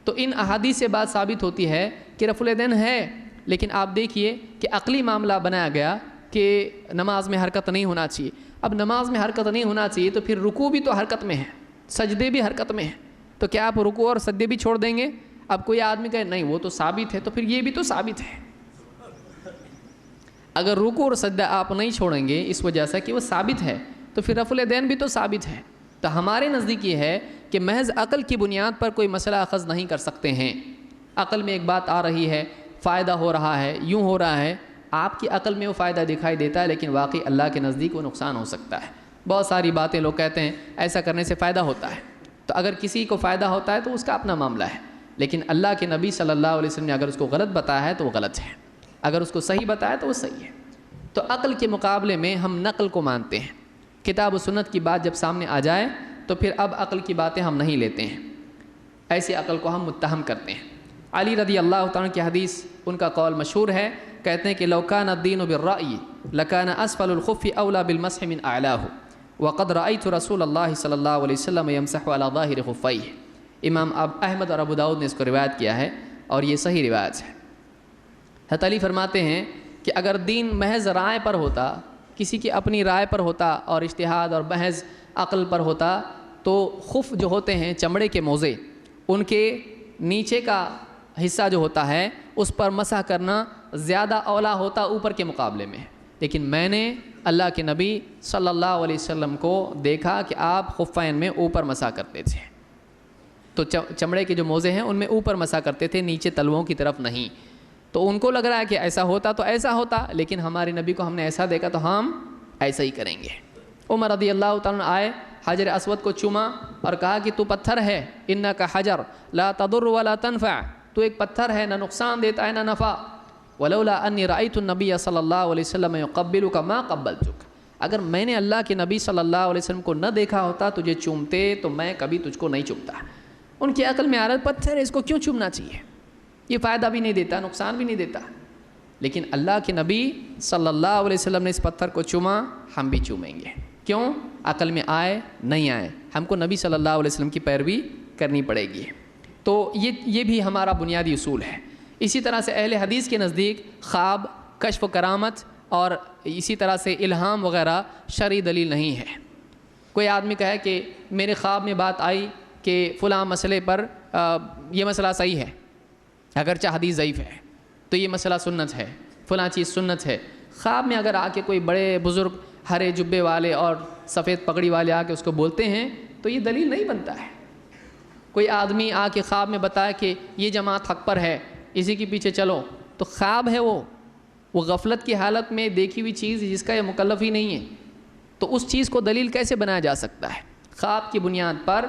تو ان احادیث سے بات ثابت ہوتی ہے کہ رفع الیدین ہے، لیکن آپ دیکھیے کہ عقلی معاملہ بنایا گیا کہ نماز میں حرکت نہیں ہونا چاہیے۔ اب نماز میں حرکت نہیں ہونا چاہیے تو پھر رکوع بھی تو حرکت میں ہے، سجدے بھی حرکت میں ہیں، تو کیا آپ رکوع اور سجدے بھی چھوڑ دیں گے؟ اب کوئی آدمی کہے نہیں وہ تو ثابت ہے، تو پھر یہ بھی تو ثابت ہے۔ اگر رکوع اور سجدہ آپ نہیں چھوڑیں گے اس وجہ سے کہ وہ ثابت ہے، تو پھر رفع الیدین بھی تو ثابت ہے۔ تو ہمارے نزدیک یہ ہے کہ محض عقل کی بنیاد پر کوئی مسئلہ اخذ نہیں کر سکتے ہیں۔ عقل میں ایک بات آ رہی ہے، فائدہ ہو رہا ہے، یوں ہو رہا ہے، آپ کی عقل میں وہ فائدہ دکھائی دیتا ہے، لیکن واقعی اللہ کے نزدیک وہ نقصان ہو سکتا ہے۔ بہت ساری باتیں لوگ کہتے ہیں ایسا کرنے سے فائدہ ہوتا ہے، تو اگر کسی کو فائدہ ہوتا ہے تو اس کا اپنا معاملہ ہے، لیکن اللہ کے نبی صلی اللہ علیہ وسلم نے اگر اس کو غلط بتایا ہے تو وہ غلط ہے، اگر اس کو صحیح بتایا تو وہ صحیح ہے۔ تو عقل کے مقابلے میں ہم نقل کو مانتے ہیں، کتاب و سنت کی بات جب سامنے آ جائے تو پھر اب عقل کی باتیں ہم نہیں لیتے ہیں، ایسی عقل کو ہم متہم کرتے ہیں۔ علی رضی اللہ تعالیٰ کی حدیث، ان کا قول مشہور ہے، کہتے ہیں کہ لو کان الدین بالرأی لکان اسفل الخف اولی بالمسح من اعلاہ وقد رأیت رسول اللہ صلی اللہ علیہ وسلم یمسح علی ظاہر خفیہ۔ امام احمد اور ابو داؤد نے اس کو روایت کیا ہے اور یہ صحیح روایت ہے۔ حضرت علی فرماتے ہیں کہ اگر دین محض رائے پر ہوتا، کسی کی اپنی رائے پر ہوتا اور اجتہاد اور محض عقل پر ہوتا، تو خف جو ہوتے ہیں چمڑے کے موزے، ان کے نیچے کا حصہ جو ہوتا ہے اس پر مسح کرنا زیادہ اولا ہوتا اوپر کے مقابلے میں، لیکن میں نے اللہ کے نبی صلی اللہ علیہ وسلم کو دیکھا کہ آپ خفین میں اوپر مسح کرتے تھے، تو چمڑے کے جو موزے ہیں ان میں اوپر مسح کرتے تھے، نیچے تلووں کی طرف نہیں۔ تو ان کو لگ رہا ہے کہ ایسا ہوتا تو ایسا ہوتا، لیکن ہمارے نبی کو ہم نے ایسا دیکھا تو ہم ایسا ہی کریں گے۔ عمر رضی اللہ تعالیٰ آئے، حجر اسود کو چوما اور کہا کہ تو پتھر ہے، انکا حجر لا تضر ولا تنفع، تو ایک پتھر ہے، نہ نقصان دیتا ہے نہ نفع۔ ولولا انی رأیت النبی صلی اللہ علیہ وسلم یقبلک ما قبلتک، اگر میں نے اللہ کے نبی صلی اللہ علیہ وسلم کو نہ دیکھا ہوتا تجھے چومتے تو میں کبھی تجھ کو نہیں چومتا۔ ان کی عقل میں آ رہا پتھر ہے، اس کو کیوں چومنا چاہیے، یہ فائدہ بھی نہیں دیتا، نقصان بھی نہیں دیتا، لیکن اللہ کے نبی صلی اللہ علیہ وسلم نے اس پتھر کو چوما، ہم بھی چومیں گے۔ کیوں؟ عقل میں آئے نہیں آئے، ہم کو نبی صلی اللہ علیہ وسلم کی پیروی کرنی پڑے گی۔ تو یہ بھی ہمارا بنیادی اصول ہے۔ اسی طرح سے اہل حدیث کے نزدیک خواب، کشف و کرامت اور اسی طرح سے الہام وغیرہ شرعی دلیل نہیں ہے۔ کوئی آدمی کہے کہ میرے خواب میں بات آئی کہ فلاں مسئلے پر یہ مسئلہ صحیح ہے، اگرچہ حدیث ضعیف ہے تو یہ مسئلہ سنت ہے، فلاں چیز سنت ہے۔ خواب میں اگر آ کے کوئی بڑے بزرگ ہرے جبے والے اور سفید پگڑی والے آ کے اس کو بولتے ہیں تو یہ دلیل نہیں بنتا ہے۔ کوئی آدمی آ کے خواب میں بتایا کہ یہ جماعت حق پر ہے، اسی کے پیچھے چلو، تو خواب ہے وہ غفلت کی حالت میں دیکھی ہوئی چیز جس کا یہ مکلف ہی نہیں ہے، تو اس چیز کو دلیل کیسے بنایا جا سکتا ہے؟ خواب کی بنیاد پر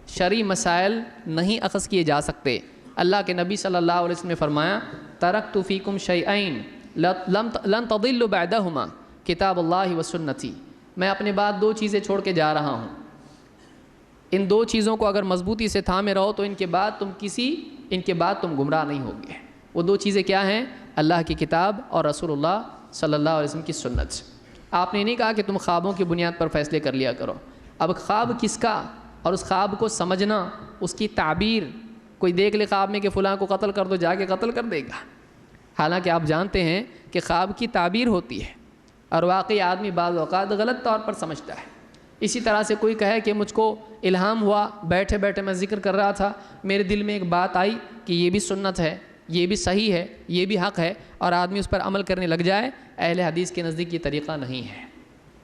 شرعی مسائل نہیں اخذ کیے جا سکتے۔ اللہ کے نبی صلی اللہ علیہ وسلم نے فرمایا ترکت فیکم شیئین لن تضلوا بعدہما کتاب اللہ و سنتی، میں اپنے بعد 2 چیزیں چھوڑ کے جا رہا ہوں، ان 2 چیزوں کو اگر مضبوطی سے تھامے رہو تو ان کے بعد تم گمراہ نہیں ہوگے۔ وہ 2 چیزیں کیا ہیں؟ اللہ کی کتاب اور رسول اللہ صلی اللہ علیہ وسلم کی سنت۔ آپ نے نہیں کہا کہ تم خوابوں کی بنیاد پر فیصلے کر لیا کرو۔ اب خواب کس کا اور اس خواب کو سمجھنا، اس کی تعبیر، کوئی دیکھ لے خواب میں کہ فلاں کو قتل کر دو، جا کے قتل کر دے گا، حالانکہ آپ جانتے ہیں کہ خواب کی تعبیر ہوتی ہے اور واقعی آدمی بعض اوقات غلط طور پر سمجھتا ہے۔ اسی طرح سے کوئی کہے کہ مجھ کو الہام ہوا، بیٹھے بیٹھے میں ذکر کر رہا تھا، میرے دل میں ایک بات آئی کہ یہ بھی سنت ہے، یہ بھی صحیح ہے، یہ بھی حق ہے، اور آدمی اس پر عمل کرنے لگ جائے، اہل حدیث کے نزدیک یہ طریقہ نہیں ہے۔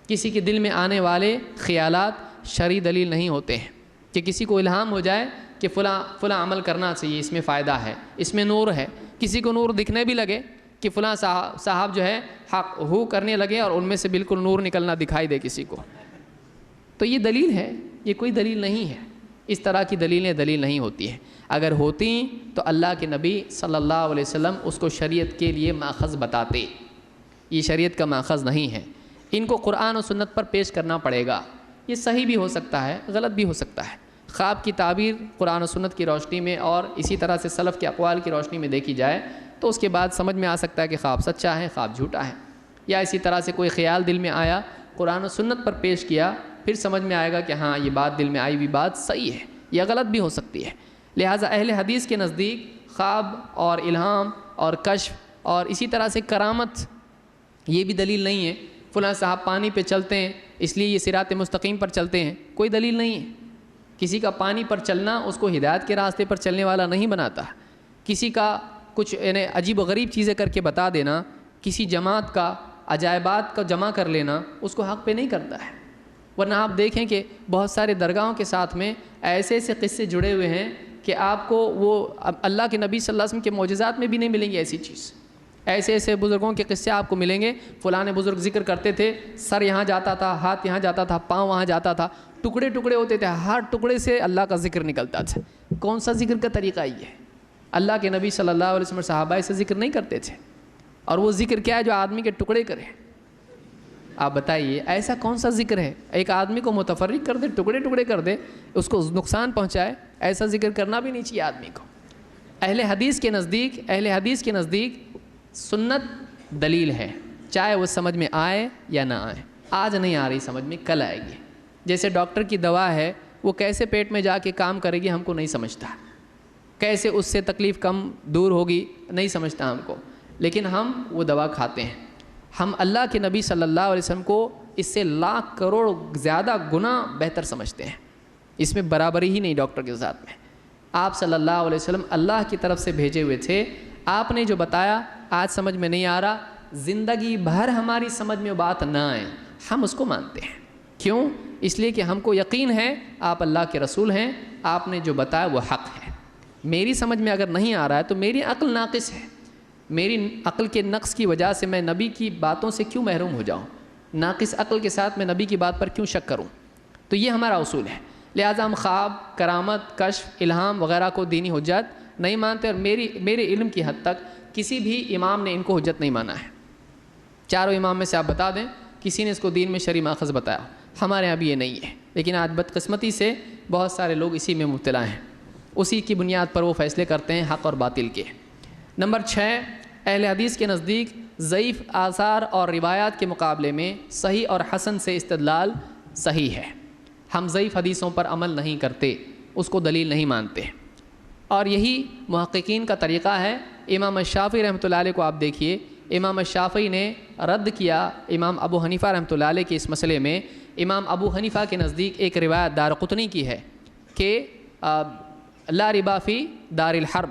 کسی کے دل میں آنے والے خیالات شرعی دلیل نہیں ہوتے ہیں، کہ کسی کو الہام ہو جائے کہ فلاں عمل کرنا چاہیے، اس میں فائدہ ہے، اس میں نور ہے، کسی کو نور دکھنے بھی لگے کہ فلاں صاحب جو ہے حق ہو کرنے لگے اور ان میں سے بالکل نور نکلنا دکھائی دے کسی کو، تو یہ دلیل ہے؟ یہ کوئی دلیل نہیں ہے۔ اس طرح کی دلیلیں دلیل نہیں ہوتی ہیں۔ اگر ہوتی تو اللہ کے نبی صلی اللہ علیہ وسلم اس کو شریعت کے لیے ماخذ بتاتے، یہ شریعت کا ماخذ نہیں ہے، ان کو قرآن و سنت پر پیش کرنا پڑے گا۔ یہ صحیح بھی ہو سکتا ہے، غلط بھی ہو سکتا ہے۔ خواب کی تعبیر قرآن و سنت کی روشنی میں اور اسی طرح سے سلف کے اقوال کی روشنی میں دیکھی جائے تو اس کے بعد سمجھ میں آ سکتا ہے کہ خواب سچا ہے، خواب جھوٹا ہے، یا اسی طرح سے کوئی خیال دل میں آیا، قرآن و سنت پر پیش کیا، پھر سمجھ میں آئے گا کہ ہاں یہ بات دل میں آئی ہوئی بات صحیح ہے، یا غلط بھی ہو سکتی ہے۔ لہٰذا اہل حدیث کے نزدیک خواب اور الہام اور کشف اور اسی طرح سے کرامت یہ بھی دلیل نہیں ہے۔ فلاں صاحب پانی پہ چلتے ہیں اس لیے یہ صراط مستقیم پر چلتے ہیں، کوئی دلیل نہیں ہے۔ کسی کا پانی پر چلنا اس کو ہدایت کے راستے پر چلنے والا نہیں بناتا۔ کسی کا کچھ عجیب و غریب چیزیں کر کے بتا دینا، کسی جماعت کا عجائبات کا جمع کر لینا اس کو حق پہ نہیں کرتا ہے۔ ورنہ آپ دیکھیں کہ بہت سارے درگاہوں کے ساتھ میں ایسے ایسے قصے جڑے ہوئے ہیں کہ آپ کو وہ اللہ کے نبی صلی اللہ علیہ وسلم کے معجزات میں بھی نہیں ملیں گے ایسی چیز۔ ایسے ایسے بزرگوں کے قصے آپ کو ملیں گے، فلاں بزرگ ذکر کرتے تھے، سر یہاں جاتا تھا، ہاتھ یہاں جاتا تھا، پاؤں وہاں جاتا تھا، ٹکڑے ٹکڑے ہوتے تھے، ہر ٹکڑے سے اللہ کا ذکر نکلتا تھا۔ کون سا ذکر کا طریقہ یہ ہے؟ اللہ کے نبی صلی اللہ علیہ وسلم صحابہ سے ذکر نہیں کرتے تھے، اور وہ ذکر کیا ہے جو آدمی کے ٹکڑے کرے؟ آپ بتائیے ایسا کون سا ذکر ہے؟ ایک آدمی کو متفرق کر دے، ٹکڑے ٹکڑے کر دے، اس کو نقصان پہنچائے، ایسا ذکر کرنا بھی نہیں چاہیے آدمی کو۔ اہل حدیث کے نزدیک سنت دلیل ہے، چاہے وہ سمجھ میں آئے یا نہ آئے۔ آج نہیں آ رہی سمجھ میں، کل آئے گی۔ جیسے ڈاکٹر کی دوا ہے، وہ کیسے پیٹ میں جا کے کام کرے گی ہم کو نہیں سمجھتا، کیسے اس سے تکلیف کم دور ہوگی نہیں سمجھتا ہم کو، لیکن ہم وہ دوا کھاتے ہیں۔ ہم اللہ کے نبی صلی اللہ علیہ وسلم کو اس سے لاکھ کروڑ زیادہ گنا بہتر سمجھتے ہیں، اس میں برابری ہی نہیں ڈاکٹر کے ذات میں۔ آپ صلی اللہ علیہ وسلم اللہ کی طرف سے بھیجے ہوئے تھے، آپ نے جو بتایا آج سمجھ میں نہیں آ رہا، زندگی بھر ہماری سمجھ میں بات نہ آئے ہم اس کو مانتے ہیں۔ کیوں؟ اس لیے کہ ہم کو یقین ہے آپ اللہ کے رسول ہیں، آپ نے جو بتایا وہ حق ہے۔ میری سمجھ میں اگر نہیں آ رہا ہے تو میری عقل ناقص ہے، میری عقل کے نقص کی وجہ سے میں نبی کی باتوں سے کیوں محروم ہو جاؤں؟ ناقص عقل کے ساتھ میں نبی کی بات پر کیوں شک کروں؟ تو یہ ہمارا اصول ہے۔ لہٰذا ہم خواب، کرامت، کشف، الہام وغیرہ کو دینی حجت نہیں مانتے، اور میرے علم کی حد تک کسی بھی امام نے ان کو حجت نہیں مانا ہے۔ چاروں امام میں سے آپ بتا دیں کسی نے اس کو دین میں شرعی ماخذ بتایا؟ ہمارے یہاں بھی یہ نہیں ہے، لیکن آج بدقسمتی سے بہت سارے لوگ اسی میں مبتلا ہیں، اسی کی بنیاد پر وہ فیصلے کرتے ہیں حق اور باطل کے۔ نمبر 6، اہل حدیث کے نزدیک ضعیف آثار اور روایات کے مقابلے میں صحیح اور حسن سے استدلال صحیح ہے۔ ہم ضعیف حدیثوں پر عمل نہیں کرتے، اس کو دلیل نہیں مانتے، اور یہی محققین کا طریقہ ہے۔ امام الشافعی رحمۃ اللہ علیہ کو آپ دیکھیے، امام الشافعی نے رد کیا امام ابو حنیفہ رحمۃ اللہ علیہ کے اس مسئلے میں۔ امام ابو حنیفہ کے نزدیک ایک روایت دارقطنی کی ہے کہ لا ربا فی دار الحرب،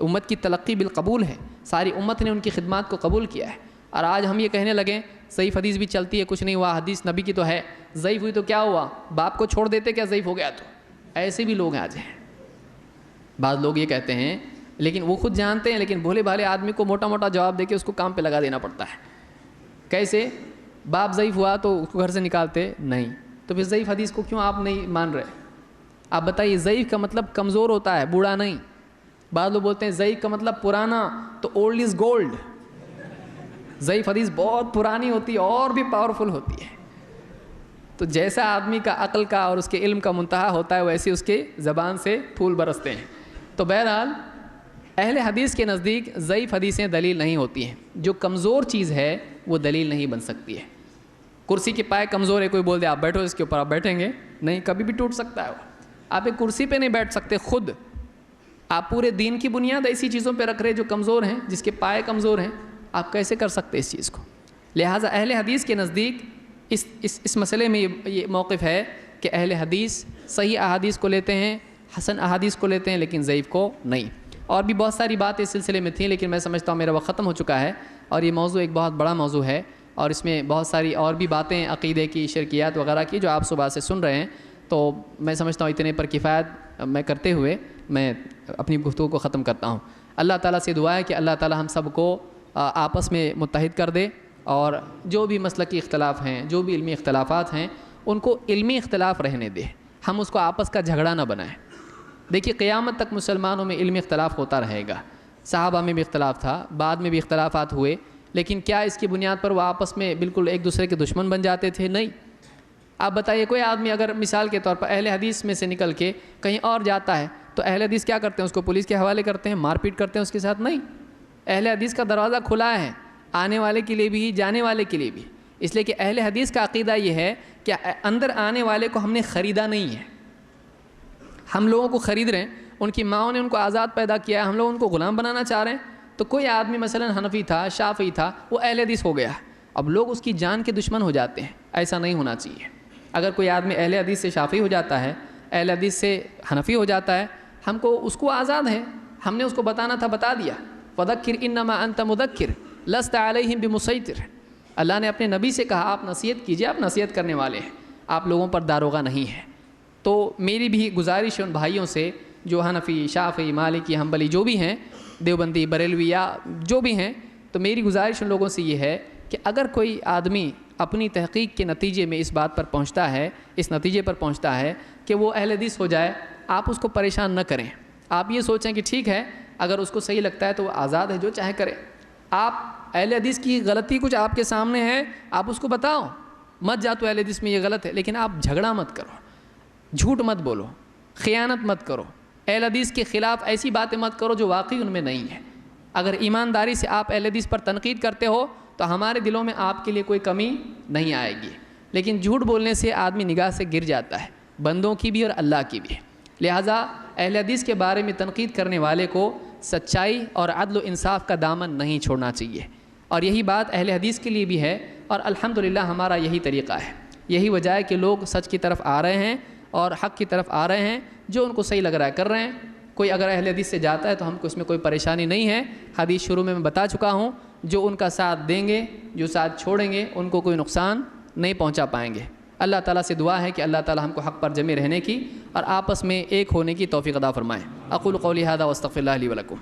امت کی تلقی بالقبول ہے، ساری امت نے ان کی خدمات کو قبول کیا ہے۔ اور آج ہم یہ کہنے لگیں ضعیف حدیث بھی چلتی ہے، کچھ نہیں ہوا، حدیث نبی کی تو ہے، ضعیف ہوئی تو کیا ہوا، باپ کو چھوڑ دیتے کیا ضعیف ہو گیا تو؟ ایسے بھی لوگ آج ہیں، بعض لوگ یہ کہتے ہیں، لیکن وہ خود جانتے ہیں، لیکن بھولے بھالے آدمی کو موٹا موٹا جواب دے کے اس کو کام پہ لگا دینا پڑتا ہے۔ کیسے؟ باپ ضعیف ہوا تو اس کو گھر سے نکالتے نہیں، تو پھر ضعیف حدیث کو کیوں آپ نہیں مان رہے؟ آپ بتائیے، ضعیف کا مطلب کمزور ہوتا ہے، بوڑھا نہیں۔ بعض لوگ بولتے ہیں ضعیف کا مطلب پرانا، تو اولڈ از گولڈ، ضعیف حدیث بہت پرانی ہوتی ہے اور بھی پاورفل ہوتی ہے۔ تو جیسا آدمی کا عقل کا اور اس کے علم کا منتہا ہوتا ہے، ویسے اس کے زبان سے پھول برستے ہیں۔ تو بہرحال اہل حدیث کے نزدیک ضعیف حدیثیں دلیل نہیں ہوتی ہیں، جو کمزور چیز ہے وہ دلیل نہیں بن سکتی ہے۔ کرسی کے پائے کمزور ہے، کوئی بول دے آپ بیٹھو اس کے اوپر، آپ بیٹھیں گے نہیں، کبھی بھی ٹوٹ سکتا ہے وہ۔ آپ ایک کرسی پہ نہیں بیٹھ سکتے خود، آپ پورے دین کی بنیاد ایسی چیزوں پہ رکھ رہے جو کمزور ہیں، جس کے پائے کمزور ہیں، آپ کیسے کر سکتے اس چیز کو؟ لہٰذا اہل حدیث کے نزدیک اس مسئلے میں یہ موقف ہے کہ اہل حدیث صحیح احادیث کو لیتے ہیں، حسن احادیث کو لیتے ہیں، لیکن ضعیف کو نہیں۔ اور بھی بہت ساری باتیں اس سلسلے میں تھیں، لیکن میں سمجھتا ہوں میرا وقت ختم ہو چکا ہے، اور یہ موضوع ایک بہت بڑا موضوع ہے، اور اس میں بہت ساری اور بھی باتیں عقیدے کی، شرکیات وغیرہ کی، جو آپ صبح سے سن رہے ہیں۔ تو میں سمجھتا ہوں اتنے پر کفایت میں کرتے ہوئے میں اپنی گفتگو کو ختم کرتا ہوں۔ اللہ تعالیٰ سے دعا ہے کہ اللہ تعالیٰ ہم سب کو آپس میں متحد کر دے، اور جو بھی مسلکی اختلاف ہیں، جو بھی علمی اختلافات ہیں، ان کو علمی اختلاف رہنے دے، ہم اس کو آپس کا جھگڑا نہ بنائیں۔ دیکھیے قیامت تک مسلمانوں میں علمی اختلاف ہوتا رہے گا، صحابہ میں بھی اختلاف تھا، بعد میں بھی اختلافات ہوئے، لیکن کیا اس کی بنیاد پر وہ آپس میں بالکل ایک دوسرے کے دشمن بن جاتے تھے؟ نہیں۔ آپ بتائیے، کوئی آدمی اگر مثال کے طور پر اہل حدیث میں سے نکل کے کہیں اور جاتا ہے تو اہل حدیث کیا کرتے ہیں؟ اس کو پولیس کے حوالے کرتے ہیں، مار پیٹ کرتے ہیں اس کے ساتھ؟ نہیں، اہل حدیث کا دروازہ کھلا ہے، آنے والے کے لیے بھی، جانے والے کے لیے بھی، اس لیے کہ اہل حدیث کا عقیدہ یہ ہے کہ اندر آنے والے کو ہم نے خریدا نہیں ہے، ہم لوگوں کو خرید رہے ہیں، ان کی ماؤں نے ان کو آزاد پیدا کیا ہے، ہم لوگ ان کو غلام بنانا چاہ رہے ہیں۔ تو کوئی آدمی مثلا حنفی تھا، شافعی تھا، وہ اہل حدیث ہو گیا، اب لوگ اس کی جان کے دشمن ہو جاتے ہیں، ایسا نہیں ہونا چاہیے۔ اگر کوئی آدمی اہل حدیث سے شافعی ہو جاتا ہے، اہل حدیث سے حنفی ہو جاتا ہے، ہم کو اس کو آزاد ہے، ہم نے اس کو بتانا تھا بتا دیا۔ فذکر انما انت مذکر لست علیہم بمسیطر، اللہ نے اپنے نبی سے کہا آپ نصیحت کیجئے، آپ نصیحت کرنے والے ہیں، آپ لوگوں پر داروغہ نہیں ہے۔ تو میری بھی گزارش ہے ان بھائیوں سے جو حنفی، شافعی، مالکی، حنبلی جو بھی ہیں، دیوبندی، بریلوی یا جو بھی ہیں، تو میری گزارش ان لوگوں سے یہ ہے کہ اگر کوئی آدمی اپنی تحقیق کے نتیجے میں اس بات پر پہنچتا ہے، اس نتیجے پر پہنچتا ہے کہ وہ اہل حدیث ہو جائے، آپ اس کو پریشان نہ کریں، آپ یہ سوچیں کہ ٹھیک ہے، اگر اس کو صحیح لگتا ہے تو وہ آزاد ہے، جو چاہے کرے۔ آپ اہل حدیث کی غلطی کچھ آپ کے سامنے ہے، آپ اس کو بتاؤ، مت جا تو اہل حدیث میں یہ غلط ہے، لیکن آپ جھگڑا مت کرو، جھوٹ مت بولو، خیانت مت کرو، اہل حدیث کے خلاف ایسی باتیں مت کرو جو واقعی ان میں نہیں ہے۔ اگر ایمانداری سے آپ اہل حدیث پر تنقید کرتے ہو تو ہمارے دلوں میں آپ کے لیے کوئی کمی نہیں آئے گی، لیکن جھوٹ بولنے سے آدمی نگاہ سے گر جاتا ہے، بندوں کی بھی اور اللہ کی بھی۔ لہٰذا اہل حدیث کے بارے میں تنقید کرنے والے کو سچائی اور عدل و انصاف کا دامن نہیں چھوڑنا چاہیے، اور یہی بات اہل حدیث کے لیے بھی ہے، اور الحمدللہ ہمارا یہی طریقہ ہے۔ یہی وجہ ہے کہ لوگ سچ کی طرف آ رہے ہیں اور حق کی طرف آ رہے ہیں، جو ان کو صحیح لگ رہا ہے کر رہے ہیں۔ کوئی اگر اہل حدیث سے جاتا ہے تو ہم کو اس میں کوئی پریشانی نہیں ہے، حدیث شروع میں بتا چکا ہوں، جو ان کا ساتھ دیں گے، جو ساتھ چھوڑیں گے، ان کو کوئی نقصان نہیں پہنچا پائیں گے۔ اللہ تعالیٰ سے دعا ہے کہ اللہ تعالیٰ ہم کو حق پر جمع رہنے کی اور آپس میں ایک ہونے کی توفیق عطا فرمائے۔ اقول قولی ھذا واستغفر اللہ لی ولکم۔